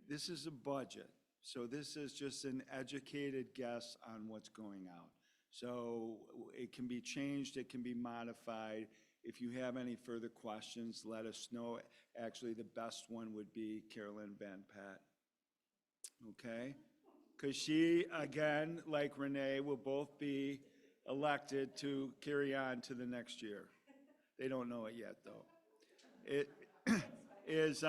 this is a budget. So this is just an educated guess on what's going out. So it can be changed, it can be modified. If you have any further questions, let us know. Actually, the best one would be Carolyn Van Pat. Okay? Because she, again, like Renee, will both be elected to carry on to the next year. They don't know it yet, though. It is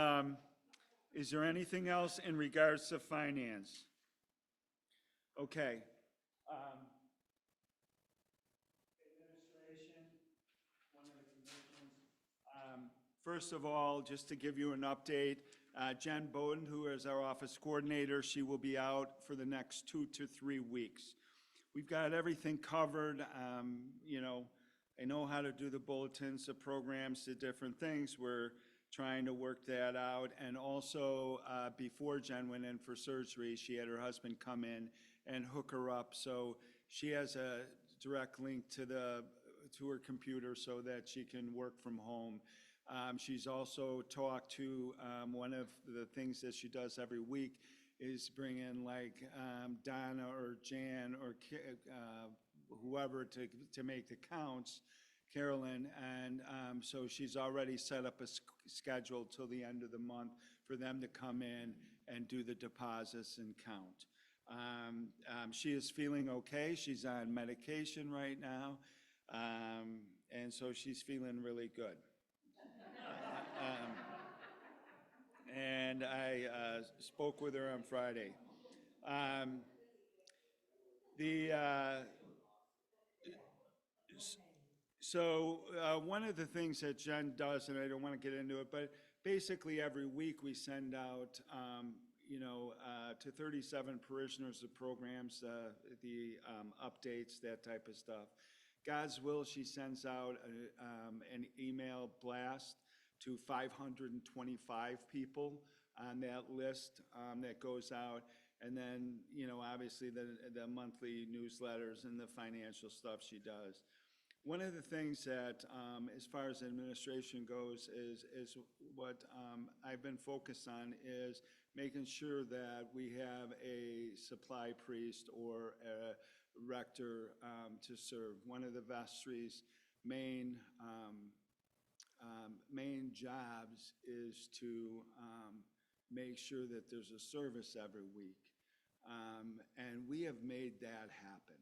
there anything else in regards to finance? Okay. Administration, one of the commissions. First of all, just to give you an update, Jen Bowden, who is our office coordinator, she will be out for the next 2 to 3 weeks. We've got everything covered. You know, I know how to do the bulletins, the programs, the different things. We're trying to work that out. And also, before Jen went in for surgery, she had her husband come in and hook her up. So she has a direct link to her computer so that she can work from home. She's also talked to, one of the things that she does every week is bring in like Donna or Jan or whoever to make the counts, Carolyn, and so she's already set up a schedule till the end of the month for them to come in and do the deposits and count. She is feeling okay. She's on medication right now, and so she's feeling really good. And I spoke with her on Friday. So one of the things that Jen does, and I don't want to get into it, but basically every week we send out, to 37 parishioners the programs, the updates, that type of stuff. God's will, she sends out an email blast to 525 people on that list that goes out. And then, obviously the monthly newsletters and the financial stuff she does. One of the things that, as far as administration goes, is what I've been focused on is making sure that we have a supply priest or a rector to serve. One of the vestry's main jobs is to make sure that there's a service every week. And we have made that happen.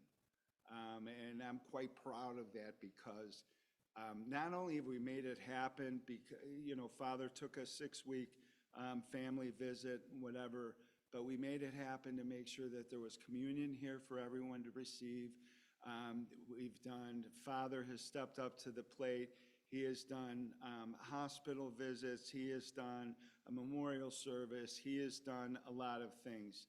And I'm quite proud of that because not only have we made it happen, because, Father took a 6-week family visit, whatever, but we made it happen to make sure that there was communion here for everyone to receive. Father has stepped up to the plate. He has done hospital visits. He has done a memorial service. He has done a lot of things.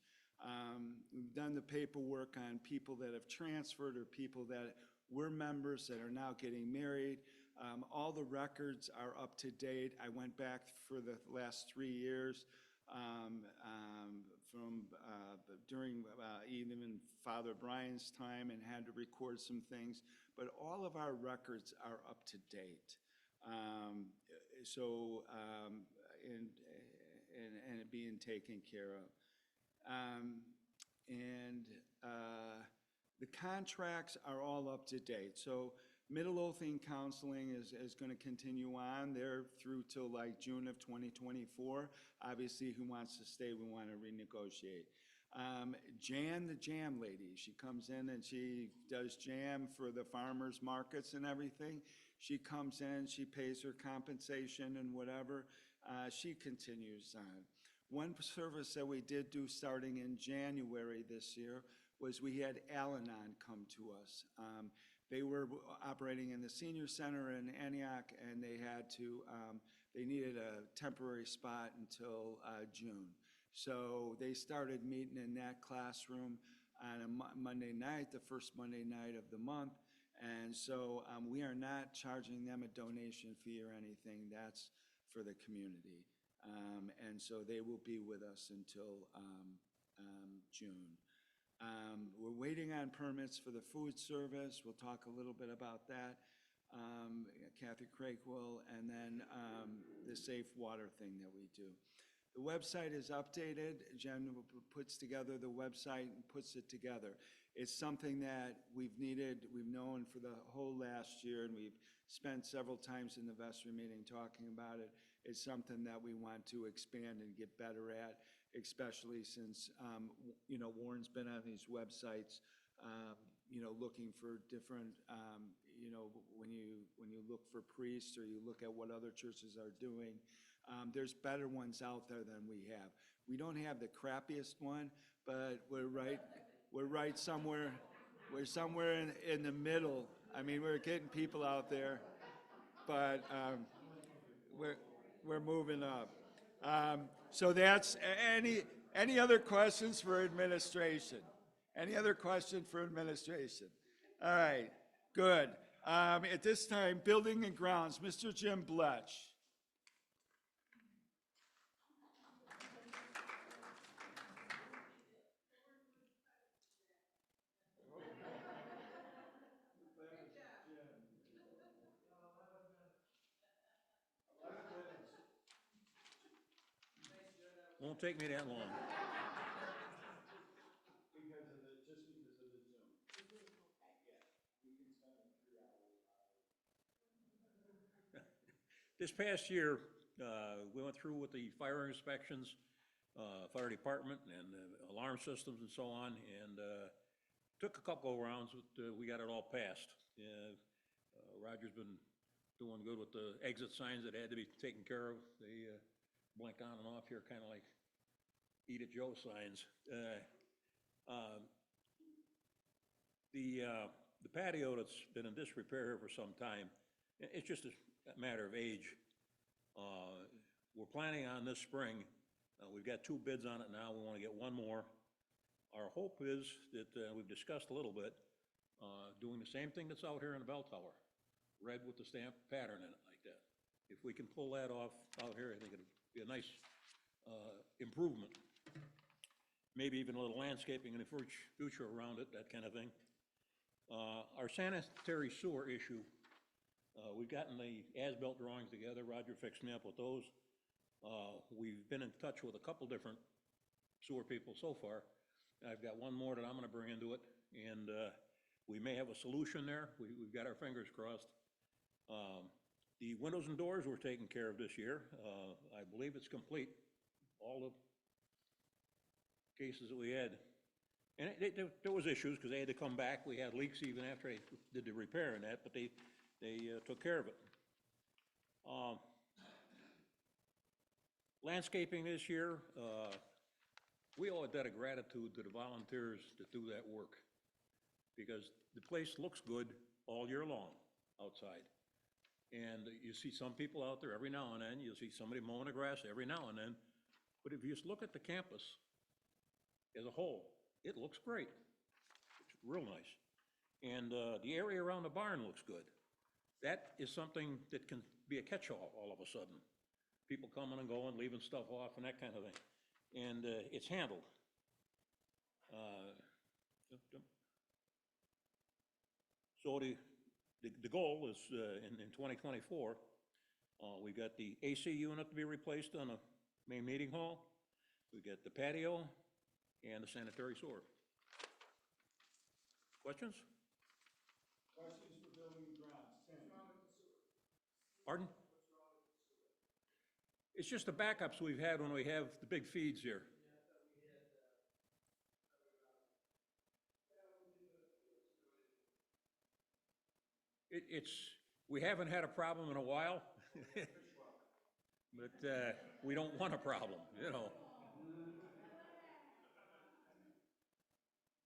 We've done the paperwork on people that have transferred or people that were members that are now getting married. All the records are up to date. I went back for the last 3 years from during even Father Brian's time and had to record some things. But all of our records are up to date. And being taken care of. The contracts are all up to date. So Midlothian Counseling is going to continue on there through till like June of 2024. Obviously, who wants to stay, we want to renegotiate. Jan, the jam lady, she comes in and she does jam for the farmers markets and everything. She comes in, she pays her compensation and whatever. She continues on. One service that we did do starting in January this year was we had Al-Anon come to us. They were operating in the senior center in Antioch, and they had to, they needed a temporary spot until June. So they started meeting in that classroom on a Monday night, the first Monday night of the month. And so we are not charging them a donation fee or anything. That's for the community. And so they will be with us until June. We're waiting on permits for the food service. We'll talk a little bit about that. Kathy Craig will, and then the safe water thing that we do. The website is updated. Jen puts together the website and puts it together. It's something that we've needed, we've known for the whole last year, and we've spent several times in the vestry meeting talking about it. It's something that we want to expand and get better at, especially since, you know, Warren's been on these websites, you know, looking for different, you know, when you look for priests or you look at what other churches are doing, there's better ones out there than we have. We don't have the crappiest one, but we're right somewhere. We're somewhere in the middle. I mean, we're getting people out there, but we're moving up. So that's any other questions for administration? Any other question for administration? All right, good. At this time, Building and Grounds, Mr. Jim Bletch. Won't take me that long. Because of the Zoom. We can spend like 3 hours on it. This past year, we went through with the fire inspections, fire department and alarm systems and so on, and took a couple of rounds, we got it all passed. Roger's been doing good with the exit signs that had to be taken care of. They blink on and off here, kind of like Eat at Joe signs. The patio that's been in disrepair here for some time, it's just a matter of age. We're planning on this spring, we've got 2 bids on it now, we want to get 1 more. Our hope is that, we've discussed a little bit, doing the same thing that's out here in the bell tower, red with the stamp pattern in it like that. If we can pull that off out here, I think it'd be a nice improvement. Maybe even a little landscaping in the future around it, that kind of thing. Our sanitary sewer issue, we've gotten the as-built drawings together. Roger fixed me up with those. We've been in touch with a couple different sewer people so far. I've got 1 more that I'm gonna bring into it, and we may have a solution there. We've got our fingers crossed. The windows and doors were taken care of this year. I believe it's complete, all the cases that we had. And there was issues because they had to come back. We had leaks even after they did the repair and that, but they took care of it. Landscaping this year, we owe a debt of gratitude to the volunteers that do that work, because the place looks good all year long outside. And you see some people out there every now and then, you'll see somebody mowing the grass every now and then, but if you just look at the campus as a whole, it looks great. It's real nice. And the area around the barn looks good. That is something that can be a catch-all all of a sudden. People coming and going, leaving stuff off and that kind of thing. And it's handled. So the goal is in 2024, we got the AC unit to be replaced on the main meeting hall. We got the patio and the sanitary sewer. Questions? Questions for Building and Grounds? Tim? What's wrong with the sewer? Pardon? What's wrong with the sewer? It's just the backups we've had when we have the big feeds here. we haven't had a problem in a while. But we don't want a problem, you know.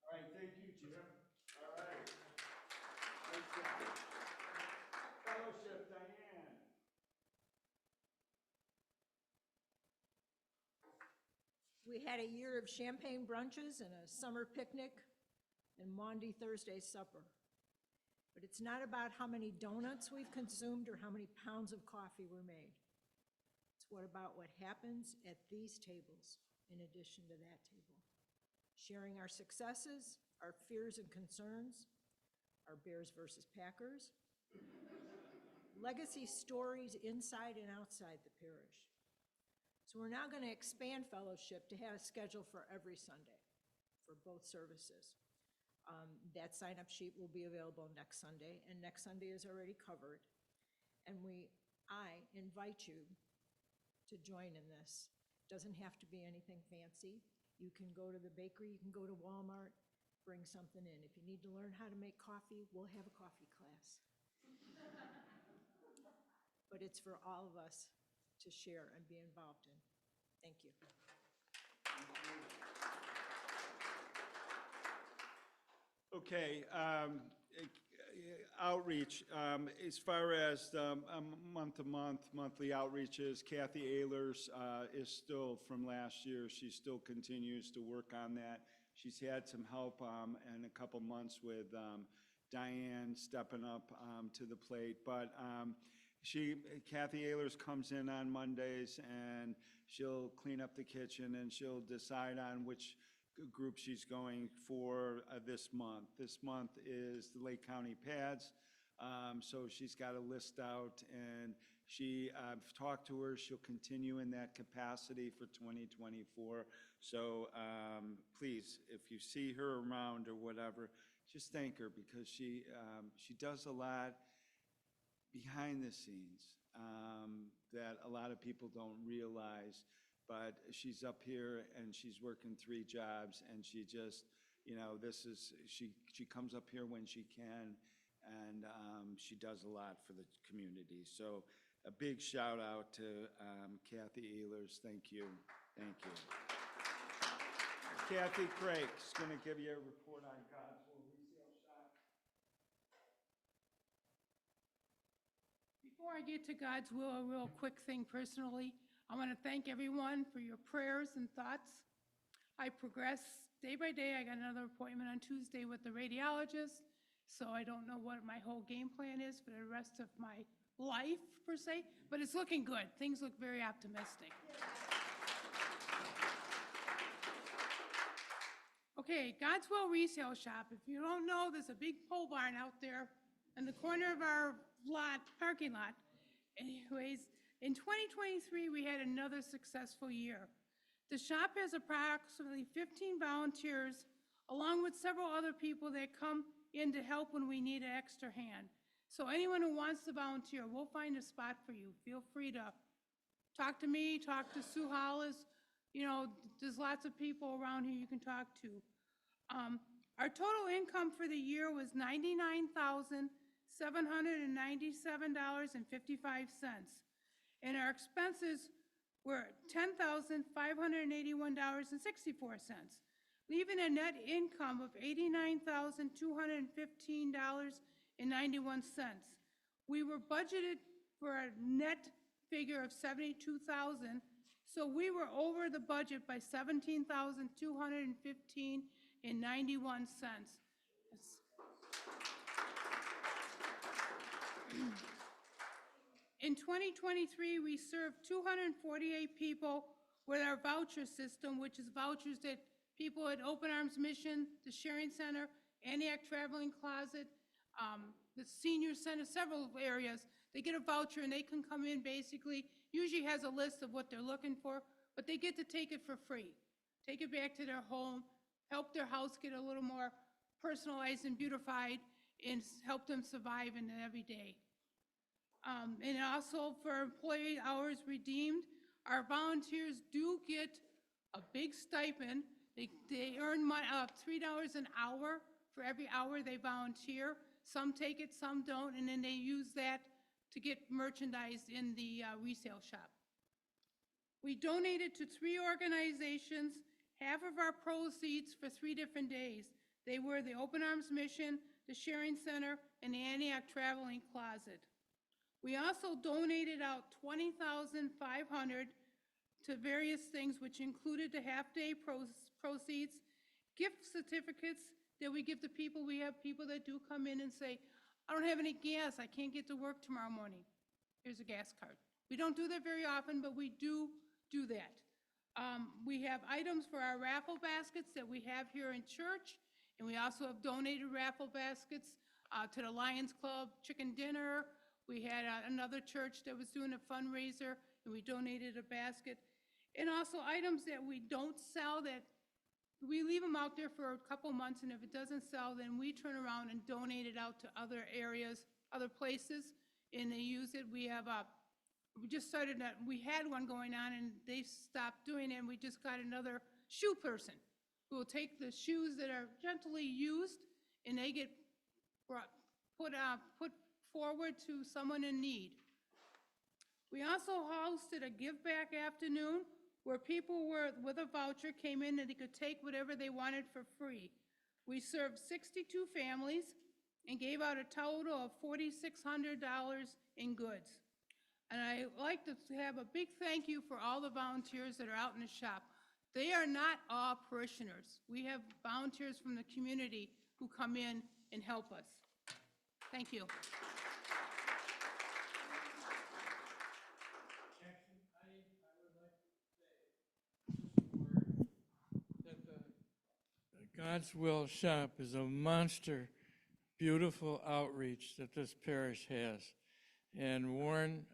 All right, thank you, Jim. All right. Nice job. Fellowship, Diane. We had a year of champagne brunches and a summer picnic and Maundy Thursday supper. But it's not about how many donuts we've consumed or how many pounds of coffee were made. It's about what happens at these tables in addition to that table. Sharing our successes, our fears and concerns, our Bears versus Packers, legacy stories inside and outside the parish. So we're now going to expand fellowship to have a schedule for every Sunday for both services. That sign-up sheet will be available next Sunday, and next Sunday is already covered. And I invite you to join in this. Doesn't have to be anything fancy. You can go to the bakery, you can go to Walmart, bring something in. If you need to learn how to make coffee, we'll have a coffee class. But it's for all of us to share and be involved in. Thank you. Okay, outreach, as far as month-to-month, monthly outreaches, Kathy Ehlers is still from last year. She still continues to work on that. She's had some help in a couple months with Diane stepping up to the plate. But Kathy Ehlers comes in on Mondays and she'll clean up the kitchen and she'll decide on which group she's going for this month. This month is the Lake County Pads, so she's got a list out, and I've talked to her. She'll continue in that capacity for 2024. So please, if you see her around or whatever, just thank her, because she does a lot behind the scenes that a lot of people don't realize. But she's up here and she's working 3 jobs, and she just, she comes up here when she can, and she does a lot for the community. So a big shout out to Kathy Ehlers. Thank you. Thank you. Kathy Craig's going to give you a report on Godswill Resale Shop. Before I get to Godswill, a real quick thing personally. I want to thank everyone for your prayers and thoughts. I progress day by day. I got another appointment on Tuesday with the radiologist, so I don't know what my whole game plan is for the rest of my life, per se, but it's looking good. Things look very optimistic. Okay, Godswill Resale Shop. If you don't know, there's a big pole barn out there in the corner of our parking lot. Anyways, in 2023, we had another successful year. The shop has approximately 15 volunteers, along with several other people that come in to help when we need an extra hand. So anyone who wants to volunteer, we'll find a spot for you. Feel free to talk to me, talk to Sue Hollis. There's lots of people around here you can talk to. Our total income for the year was $99,797.55. And our expenses were $10,581.64, leaving a net income of $89,215.91. We were budgeted for a net figure of $72,000, so we were over the budget by $17,215.91. In 2023, we served 248 people with our voucher system, which is vouchers that people at Open Arms Mission, the Sharing Center, Antioch Traveling Closet, the Senior Center, several areas, they get a voucher and they can come in basically, usually has a list of what they're looking for, but they get to take it for free. Take it back to their home, help their house get a little more personalized and beautified, and help them survive in the everyday. And also for employee hours redeemed, our volunteers do get a big stipend. They earn $3 an hour for every hour they volunteer. some take it, some don't, and then they use that to get merchandise in the resale shop. We donated to 3 organizations, half of our proceeds for 3 different days. They were the Open Arms Mission, the Sharing Center, and the Antioch Traveling Closet. We also donated out $20,500 to various things, which included the half-day proceeds, gift certificates that we give to people. We have people that do come in and say, I don't have any gas, I can't get to work tomorrow morning. Here's a gas card. We don't do that very often, but we do that. We have items for our raffle baskets that we have here in church, and we also have donated raffle baskets to the Lions Club Chicken Dinner. We had another church that was doing a fundraiser, and we donated a basket. And also items that we don't sell, that we leave them out there for a couple months, and if it doesn't sell, then we turn around and donate it out to other areas, other places, and they use it. We have we just started that, we had one going on, and they stopped doing it, and we just got another shoe person who will take the shoes that are gently used, and they get put forward to someone in need. We also hosted a give back afternoon where people with a voucher came in and they could take whatever they wanted for free. We served 62 families and gave out a total of $4,600 in goods. And I like to have a big thank you for all the volunteers that are out in the shop. They are not all parishioners. We have volunteers from the community who come in and help us. Thank you. God's Will Shop is a monster, beautiful outreach that this parish has. And Warren,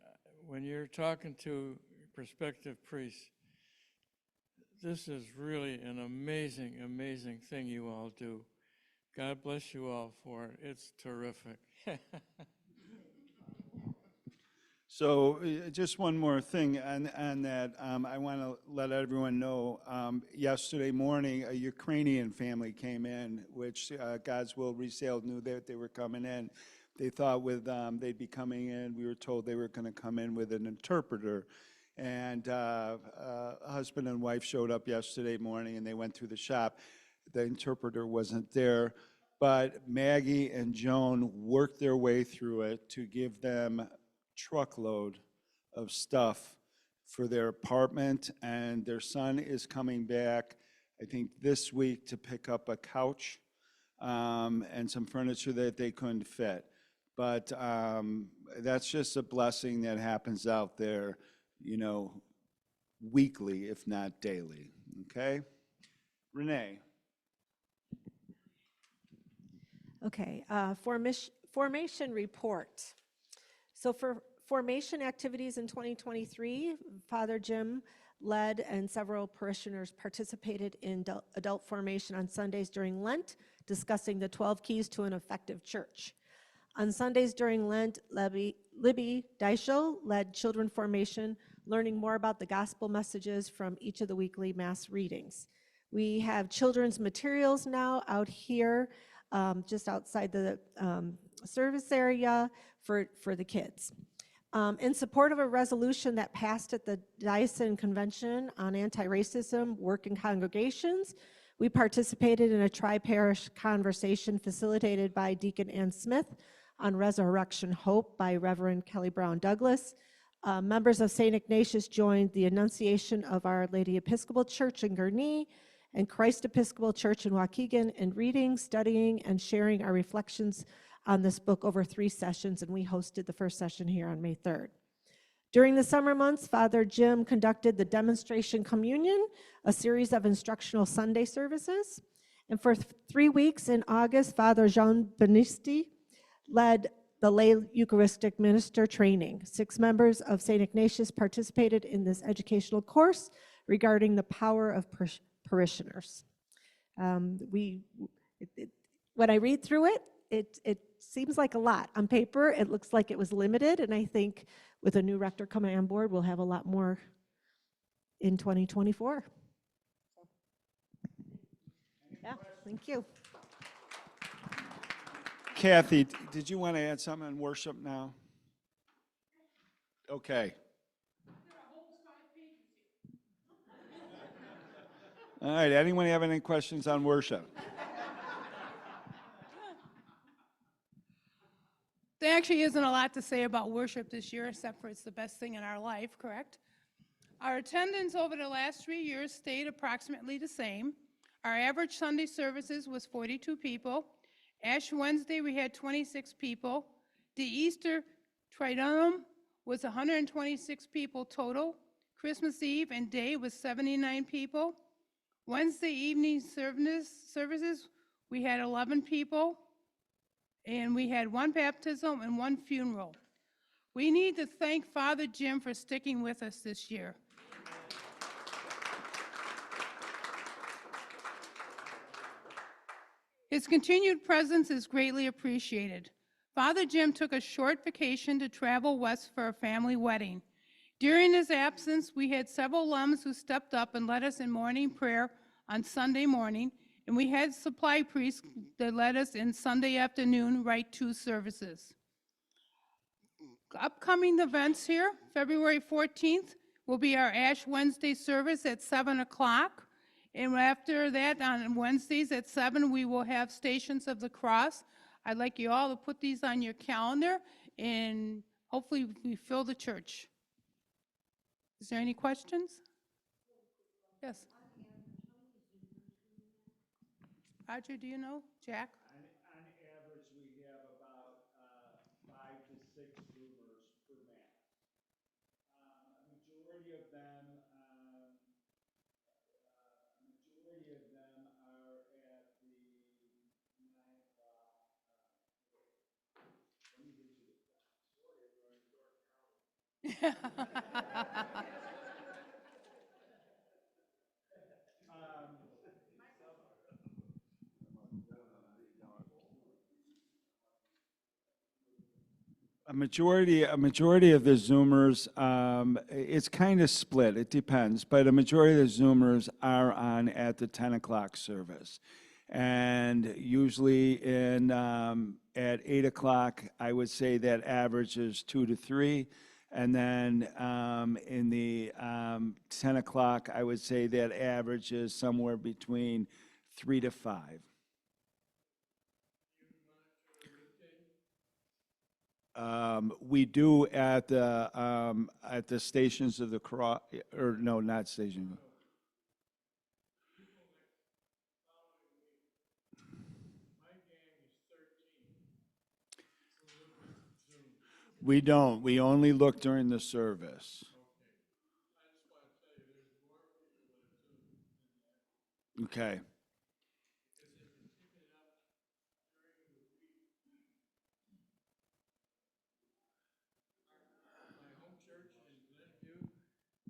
when you're talking to prospective priests, this is really an amazing, amazing thing you all do. God bless you all for it. It's terrific. So just one more thing on that. I want to let everyone know, yesterday morning, a Ukrainian family came in, which God's Will Resale knew that they were coming in. They thought they'd be coming in, we were told they were going to come in with an interpreter. And husband and wife showed up yesterday morning, and they went through the shop. The interpreter wasn't there, but Maggie and Joan worked their way through it to give them truckload of stuff for their apartment, and their son is coming back, I think, this week to pick up a couch and some furniture that they couldn't fit. But that's just a blessing that happens out there, you know, weekly, if not daily, okay? Renee. Okay, formation report. So for formation activities in 2023, Father Jim led and several parishioners participated in adult formation on Sundays during Lent, discussing the 12 keys to an effective church. On Sundays during Lent, Libby Deichel led children formation, learning more about the gospel messages from each of the weekly mass readings. We have children's materials now out here, just outside the service area for the kids. In support of a resolution that passed at the Diocesan Convention on Anti-Racism Work in Congregations, we participated in a tri-parish conversation facilitated by Deacon Ann Smith on Resurrection Hope by Reverend Kelly Brown Douglas. Members of St. Ignatius joined the Annunciation of Our Lady Episcopal Church in Gurnee and Christ Episcopal Church in Waukegan in reading, studying, and sharing our reflections on this book over 3 sessions, and we hosted the first session here on May 3rd. During the summer months, Father Jim conducted the Demonstration Communion, a series of instructional Sunday services. And for 3 weeks in August, Father Jean Benisti led the lay Eucharistic minister training. 6 members of St. Ignatius participated in this educational course regarding the power of parishioners. When I read through it, it seems like a lot. On paper, it looks like it was limited, and I think with a new rector coming on board, we'll have a lot more in 2024. Yeah, thank you. Kathy, did you want to add something on worship now? Okay. All right, anyone have any questions on worship? There actually isn't a lot to say about worship this year, except for it's the best thing in our life, correct? Our attendance over the last 3 years stayed approximately the same. Our average Sunday services was 42 people. Ash Wednesday, we had 26 people. The Easter Triduum was 126 people total. Christmas Eve and Day was 79 people. Wednesday evening services, we had 11 people. And we had 1 baptism and 1 funeral. We need to thank Father Jim for sticking with us this year. His continued presence is greatly appreciated. Father Jim took a short vacation to travel west for a family wedding. During his absence, we had several alums who stepped up and led us in morning prayer on Sunday morning, and we had supply priests that led us in Sunday afternoon right 2 services. Upcoming events here, February 14th will be our Ash Wednesday service at 7 o'clock. And after that, on Wednesdays at 7, we will have Stations of the Cross. I'd like you all to put these on your calendar, and hopefully we fill the church. Is there any questions? Yes. Roger, do you know? Jack? On average, we have about 5 to 6 Zoomers per Mass. A majority of them are at the 9 o'clock. Let me get you the A majority of the Zoomers, it's kind of split, it depends, but a majority of the Zoomers are on at the 10 o'clock service. And usually at 8 o'clock, I would say that average is 2 to 3. And then in the 10 o'clock, I would say that average is somewhere between 3 to 5. We do at the Stations of the Cross, or no, not Station. We don't. We only look during the service. Okay.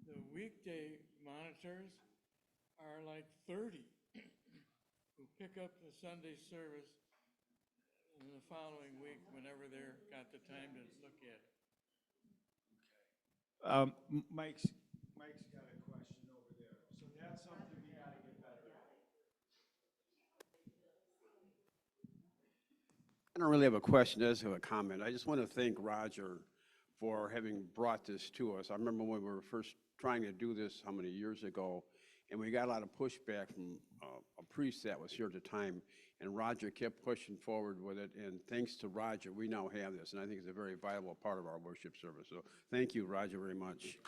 The weekday monitors are like 30 who pick up the Sunday service in the following week whenever they're got the time to look at it. Mike's got a question over there. So that's something we got to get better at. I don't really have a question, I just have a comment. I just want to thank Roger for having brought this to us. I remember when we were first trying to do this, how many years ago, and we got a lot of pushback from a priest that was here at the time, and Roger kept pushing forward with it, and thanks to Roger, we now have this, and I think it's a very viable part of our worship service. So thank you, Roger, very much.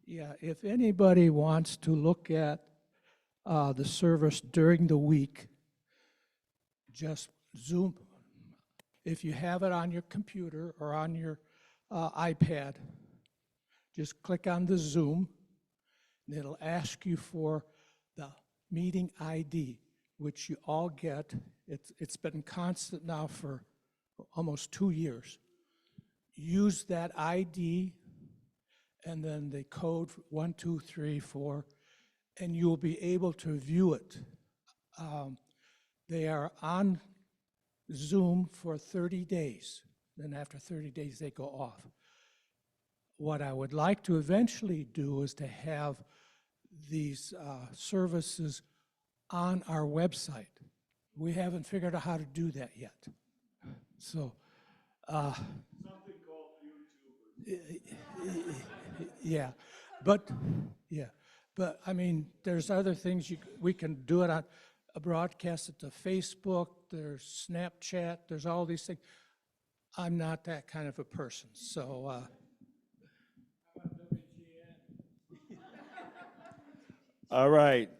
Yeah, if anybody wants to look at the service during the week, just Zoom. If you have it on your computer or on your iPad, just click on the Zoom, and it'll ask you for the meeting ID, which you all get. It's been constant now for almost 2 years. Use that ID and then the code 1234, and you'll be able to view it. They are on Zoom for 30 days. Then after 30 days, they go off. What I would like to eventually do is to have these services on our website. We haven't figured out how to do that yet. So, Something called YouTubers. yeah, but, yeah, but, I mean, there's other things we can do it on, a broadcast it to Facebook, there's Snapchat, there's all these things. I'm not that kind of a person, so, All right.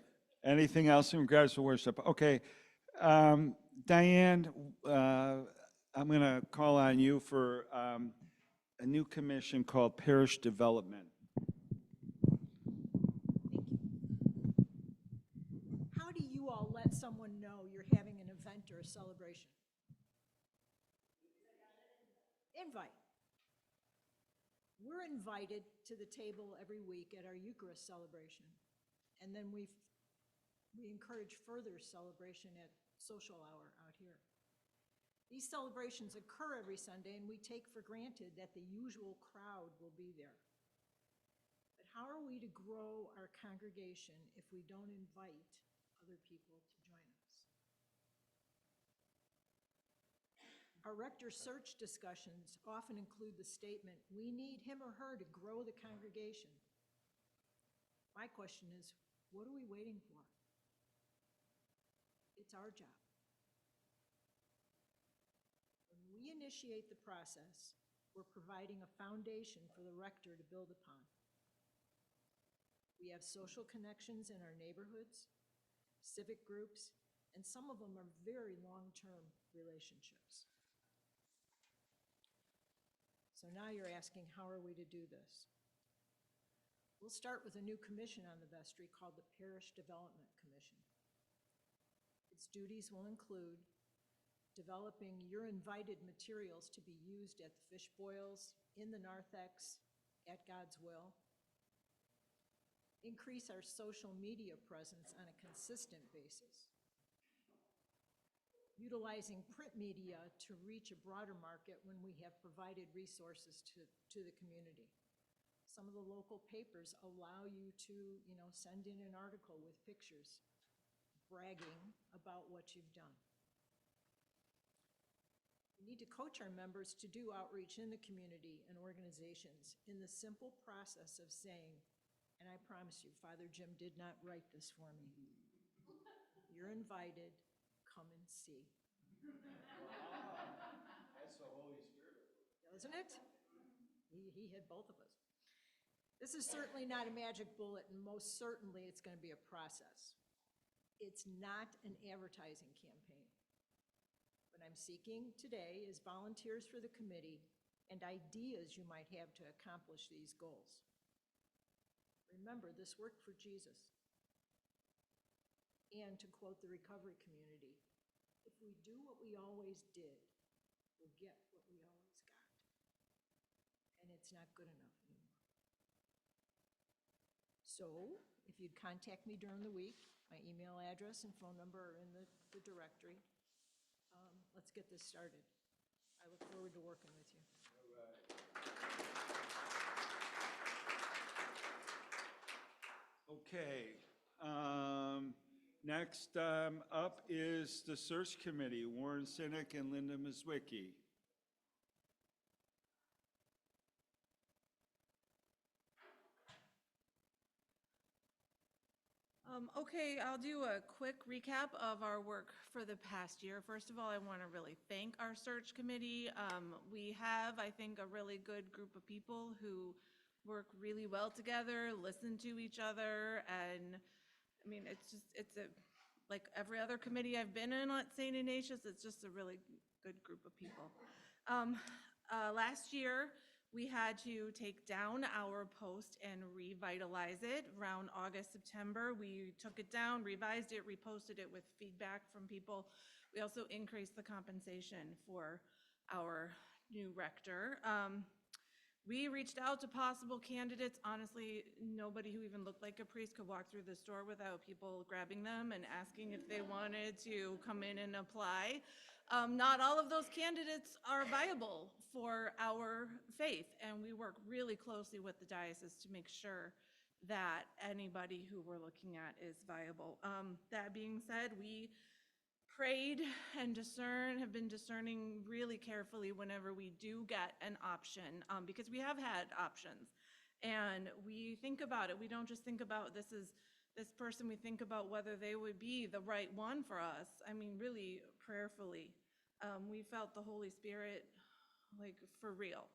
Anything else in regards to worship? Okay. Diane, I'm going to call on you for a new commission called Parish Development. How do you all let someone know you're having an event or a celebration? Invite. We're invited to the table every week at our Eucharist celebration. And then we encourage further celebration at social hour out here. These celebrations occur every Sunday, and we take for granted that the usual crowd will be there. But how are we to grow our congregation if we don't invite other people to join us? Our rector search discussions often include the statement, "We need him or her to grow the congregation." My question is, what are we waiting for? It's our job. When we initiate the process, we're providing a foundation for the rector to build upon. We have social connections in our neighborhoods, civic groups, and some of them are very long-term relationships. So now you're asking, how are we to do this? We'll start with a new commission on the vestry called the Parish Development Commission. Its duties will include developing your invited materials to be used at the fish boils, in the narthex, at God's Will, increase our social media presence on a consistent basis, utilizing print media to reach a broader market when we have provided resources to the community. Some of the local papers allow you to, send in an article with pictures, bragging about what you've done. We need to coach our members to do outreach in the community and organizations in the simple process of saying, and I promise you, Father Jim did not write this for me. You're invited, come and see. That's the Holy Spirit. Doesn't it? He had both of us. This is certainly not a magic bullet, and most certainly it's going to be a process. It's not an advertising campaign. What I'm seeking today is volunteers for the committee and ideas you might have to accomplish these goals. Remember, this worked for Jesus. And to quote the recovery community, if we do what we always did, we'll get what we always got. And it's not good enough anymore. So if you'd contact me during the week, my email address and phone number are in the directory. Let's get this started. I look forward to working with you. Okay. Next up is the search committee, Warren Sinek and Linda Mizwicki. Okay, I'll do a quick recap of our work for the past year. First of all, I want to really thank our search committee. We have, I think, a really good group of people who work really well together, listen to each other, and I mean, like every other committee I've been in at St. Ignatius, it's just a really good group of people. Last year, we had to take down our post and revitalize it. Around August, September, we took it down, revised it, reposted it with feedback from people. We also increased the compensation for our new rector. We reached out to possible candidates. Honestly, nobody who even looked like a priest could walk through the store without people grabbing them and asking if they wanted to come in and apply. Not all of those candidates are viable for our faith, and we work really closely with the diocese to make sure that anybody who we're looking at is viable. That being said, we prayed and have been discerning really carefully whenever we do get an option, because we have had options. And we think about it. We don't just think about this person, we think about whether they would be the right one for us. I mean, really prayerfully. We felt the Holy Spirit, like, for real,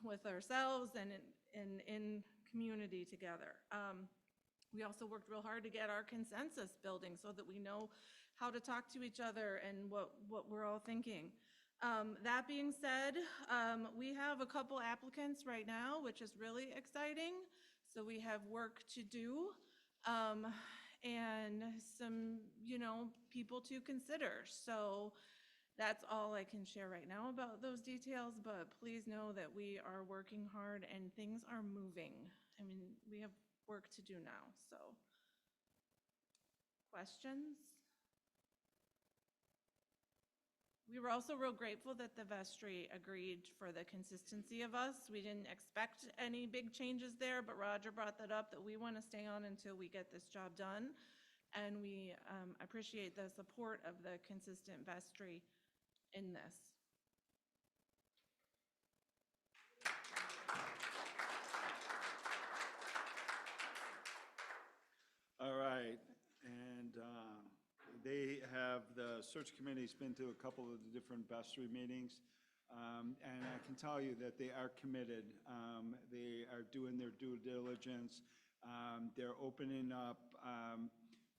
with ourselves and in community together. We also worked real hard to get our consensus building so that we know how to talk to each other and what we're all thinking. That being said, we have a couple applicants right now, which is really exciting. So we have work to do, and some, people to consider. So that's all I can share right now about those details, but please know that we are working hard and things are moving. I mean, we have work to do now, so. Questions? We were also real grateful that the vestry agreed for the consistency of us. We didn't expect any big changes there, but Roger brought that up, that we want to stay on until we get this job done. And we appreciate the support of the consistent vestry in this. All right, and the search committee's been to a couple of the different vestry meetings, and I can tell you that they are committed. They are doing their due diligence. They're opening up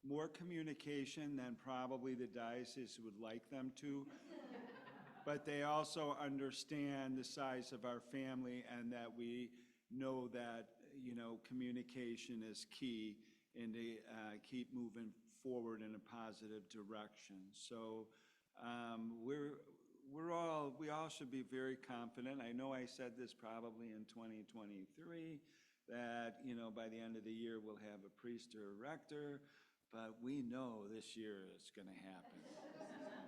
more communication than probably the diocese would like them to. But they also understand the size of our family and that we know that, communication is key and to keep moving forward in a positive direction. So we all should be very confident. I know I said this probably in 2023, that, by the end of the year, we'll have a priest or a rector, but we know this year it's going to happen.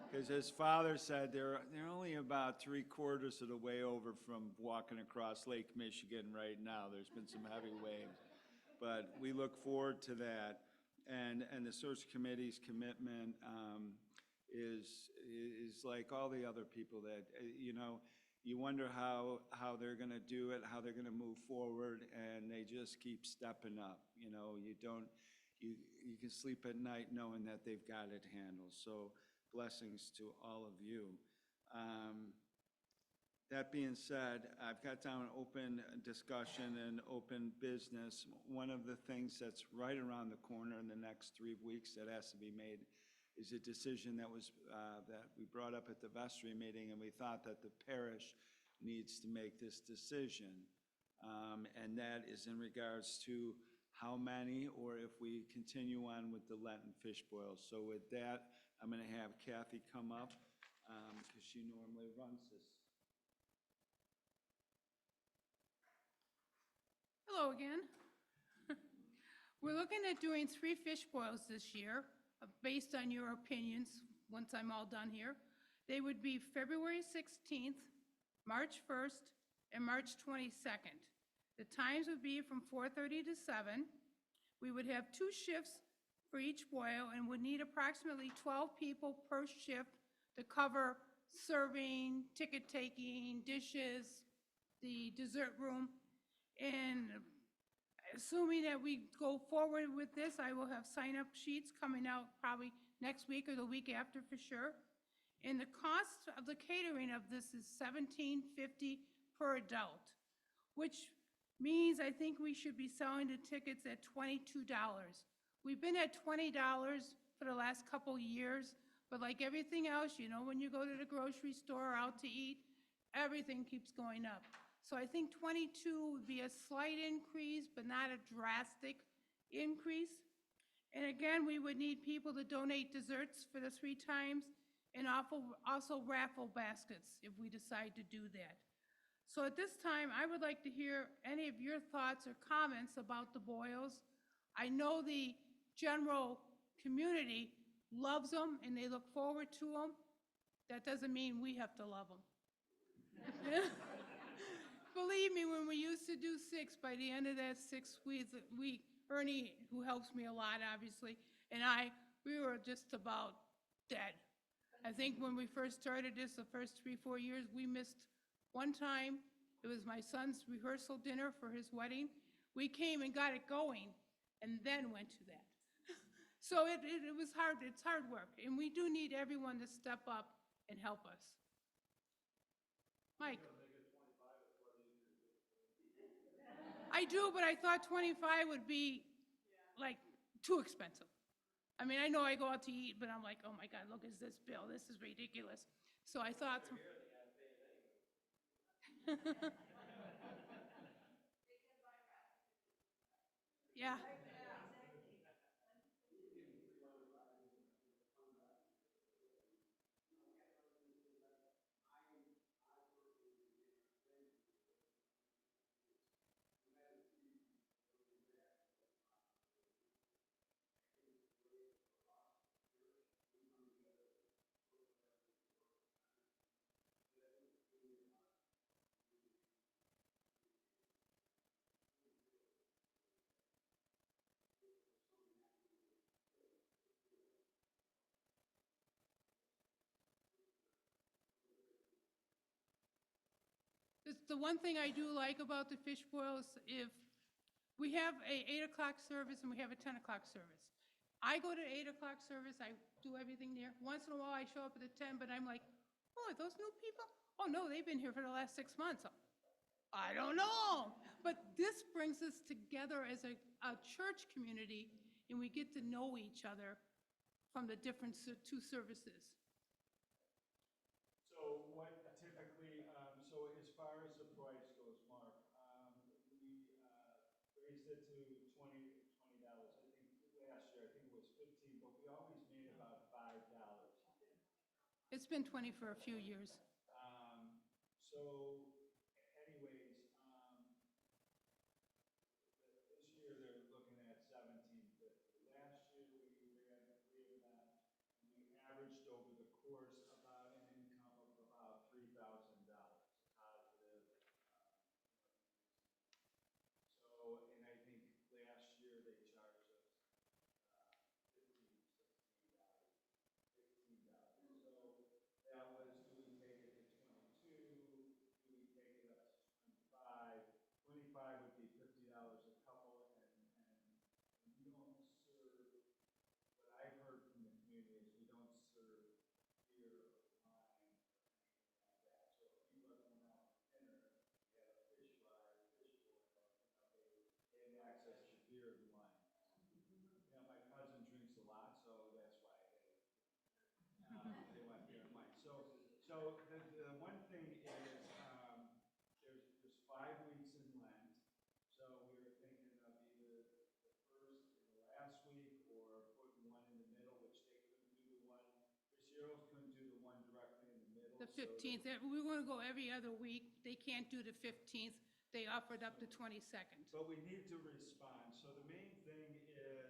Because as Father said, they're only about 3/4 of the way over from walking across Lake Michigan right now. There's been some heavy waves. But we look forward to that. And the search committee's commitment is like all the other people that, you wonder how they're going to do it, how they're going to move forward, and they just keep stepping up. You can sleep at night knowing that they've got it handled. So blessings to all of you. That being said, I've got down open discussion and open business. One of the things that's right around the corner in the next 3 weeks that has to be made is a decision that we brought up at the vestry meeting, and we thought that the parish needs to make this decision. And that is in regards to how many, or if we continue on with the Lenten fish boils. So with that, I'm going to have Kathy come up, because she normally runs this. Hello again. We're looking at doing 3 fish boils this year, based on your opinions, once I'm all done here. They would be February 16th, March 1st, and March 22nd. The times would be from 4:30 to 7. We would have 2 shifts for each boil and would need approximately 12 people per shift to cover serving, ticket taking, dishes, the dessert room. And assuming that we go forward with this, I will have sign-up sheets coming out probably next week or the week after for sure. And the cost of the catering of this is $17.50 per adult, which means I think we should be selling the tickets at $22. We've been at $20 for the last couple years, but like everything else, when you go to the grocery store or out to eat, everything keeps going up. So I think 22 would be a slight increase, but not a drastic increase. And again, we would need people to donate desserts for the 3 times and also raffle baskets if we decide to do that. So at this time, I would like to hear any of your thoughts or comments about the boils. I know the general community loves them and they look forward to them. That doesn't mean we have to love them. Believe me, when we used to do 6, by the end of that 6 week, Ernie, who helps me a lot, obviously, and we were just about dead. I think when we first started this, the first 3, 4 years, we missed one time. It was my son's rehearsal dinner for his wedding. We came and got it going, and then went to that. So it was hard, it's hard work, and we do need everyone to step up and help us. Mike? I do, but I thought 25 would be like too expensive. I mean, I know I go out to eat, but I'm like, oh my God, look at this bill, this is ridiculous. So I thought. Yeah. The one thing I do like about the fish boil is if we have a 8 o'clock service and we have a 10 o'clock service. I go to 8 o'clock service, I do everything there. Once in a while, I show up at the 10, but I'm like, oh, are those new people? Oh, no, they've been here for the last 6 months. I don't know. But this brings us together as a church community, and we get to know each other from the different two services. So what typically, so as far as the price goes, Mark, we raised it to $20. I think last year, I think it was 15, but we always made about $5. It's been 20 for a few years. So anyways, this year they're looking at $17.50. Last year we ran 3 events, and we averaged over the course about an income of about $3,000, positive. So, and I think last year they charged us $15. So that was, do we take it to 22? Do we take it up to 25? 25 would be $50 a couple, and we don't serve, what I've heard from the community is we don't serve beer or wine or anything like that. So if people are going out for dinner, we have a fish fry, fish boil, they have access to beer and wine. You know, my cousin drinks a lot, so that's why they want beer and wine. So the one thing is, there's 5 weeks in Lent. So we were thinking of either the first and the last week, or putting one in the middle, which they couldn't do the one. Chris Earls couldn't do the one directly in the middle. The 15th, we want to go every other week. They can't do the 15th. They offered up the 22nd. But we need to respond. So the main thing is,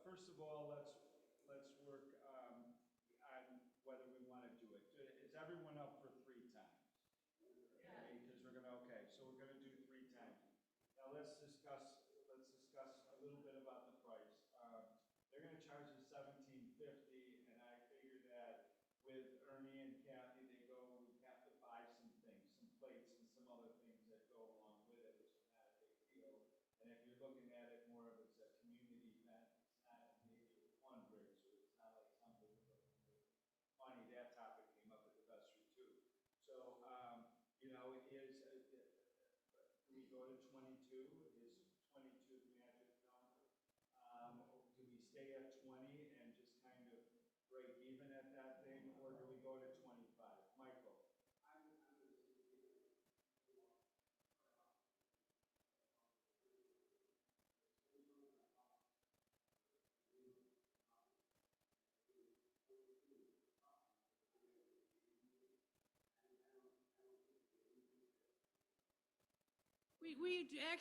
first of all, let's work on whether we want to do it. Is everyone up for 3 times? Okay, because we're gonna, okay, so we're gonna do 3 times. Now let's discuss a little bit about the price. They're gonna charge us $17.50, and I figure that with Ernie and Kathy, we have to buy some things, some plates and some other things that go along with it, which is not a big deal. And if you're looking at it more of as a community event, it's not a major fundraiser. It's not like something funny. That topic came up at the vestry too. So, you know, do we go to 22? Is 22 the magic number? Or do we stay at 20 and just kind of break even at that thing, or do we go to 25? Michael?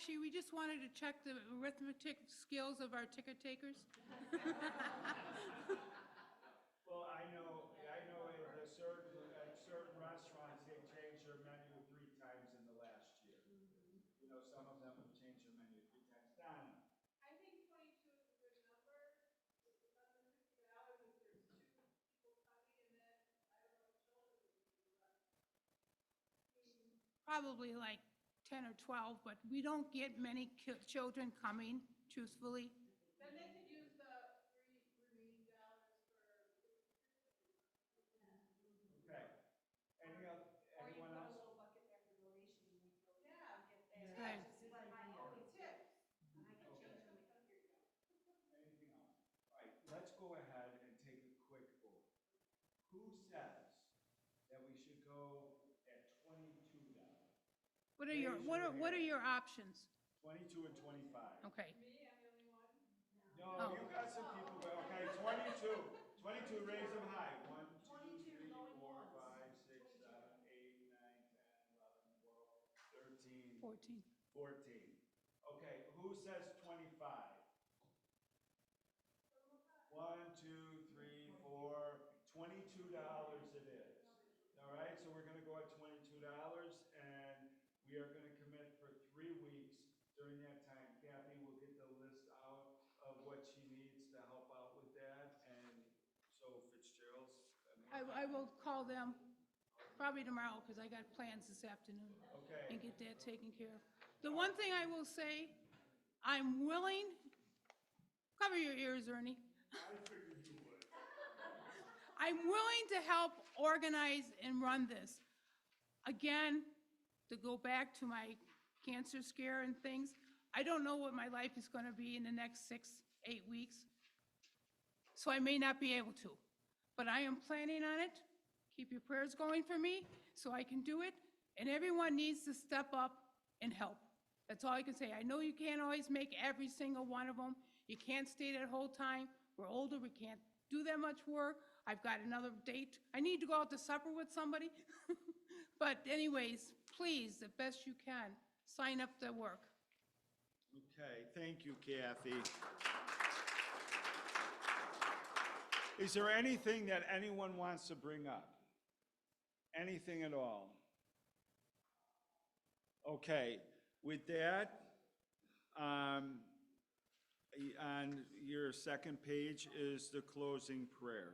We just wanted to check the arithmetic skills of our ticket takers. Well, I know at certain restaurants, they probably like 10 or 12, but we don't get many children coming, truthfully. Then they could use the remaining dollars for. Okay. Anyone else? bucket back to donation and we throw. Yeah. Get Right. tips. I can change them. Here you go. Anything else? All right, let's go ahead and take a quick vote. Who says that we should go at $22? What are your, Raise what your are, what are hand. your options? 22 and 25. Okay. No, you got some people, but okay, 22. 22, raise them high. 1, 2, 3, 4, 5, 6, 7, 8, 9, 10, 11, 12, 13, 14. 14. Okay, who says 25? 1, 2, 3, 4, $22 it is. All right, so we're gonna go at $22 and we are gonna commit for 3 weeks. During that time, Kathy will get the list out of what she needs to help out with that, and so Fitzgerald's. I will call them probably tomorrow because I got plans this afternoon. Okay. And get that taken care of. The one thing I will say, I'm willing, cover your ears, Ernie. I figured you would. I'm willing to help organize and run this. Again, to go back to my cancer scare and things, I don't know what my life is going to be in the next 6, 8 weeks, so I may not be able to. But I am planning on it. Keep your prayers going for me so I can do it, and everyone needs to step up and help. That's all I can say. I know you can't always make every single one of them. You can't stay that whole time. We're older, we can't do that much work. I've got another date. I need to go out to supper with somebody. But anyways, please, the best you can, sign up to work. Okay, thank you, Kathy. Is there anything that anyone wants to bring up? Anything at all? Okay, with that, on your second page is the closing prayer.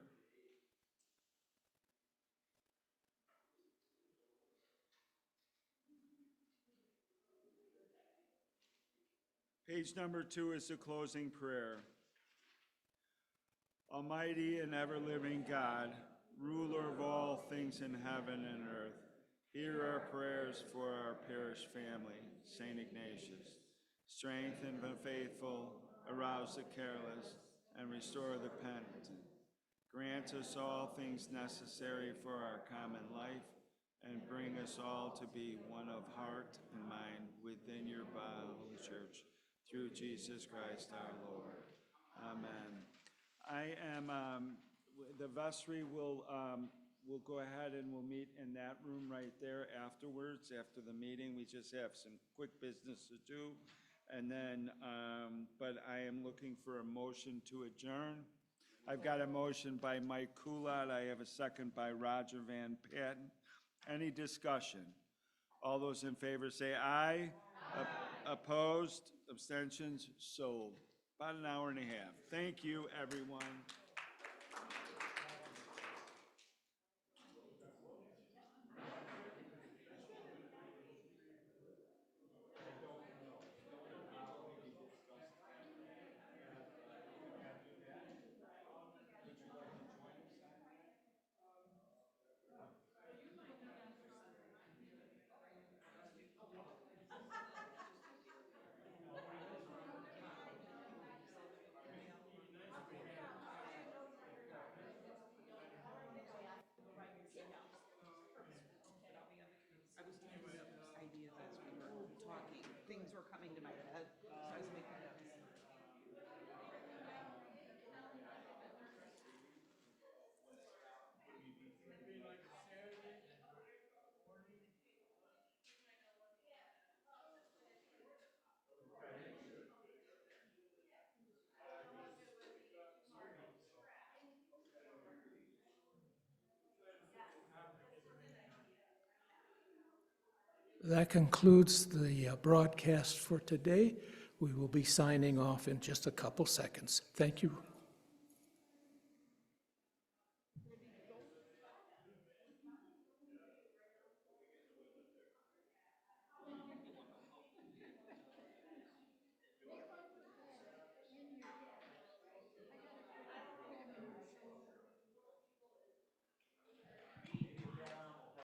Page number 2 is the closing prayer. Almighty and ever-living God, ruler of all things in heaven and earth, hear our prayers for our parish family, St. Ignatius. Strengthen the faithful, arouse the careless, and restore the penitent. Grant us all things necessary for our common life, and bring us all to be one of heart and mind within your holy church, through Jesus Christ our Lord. Amen. I am, the vestry will go ahead and we'll meet in that room right there afterwards, after the meeting. We just have some quick business to do. And then, but I am looking for a motion to adjourn. I've got a motion by Mike Coulott. I have a second by Roger Van Patten. Any discussion? All those in favor say aye. Opposed? Abstentions? Sold. About an hour and a half. Thank you, everyone. I was typing up ideas as we were talking. Things were coming to my head, so I was making notes. That concludes the broadcast for today. We will be signing off in just a couple seconds. Thank you.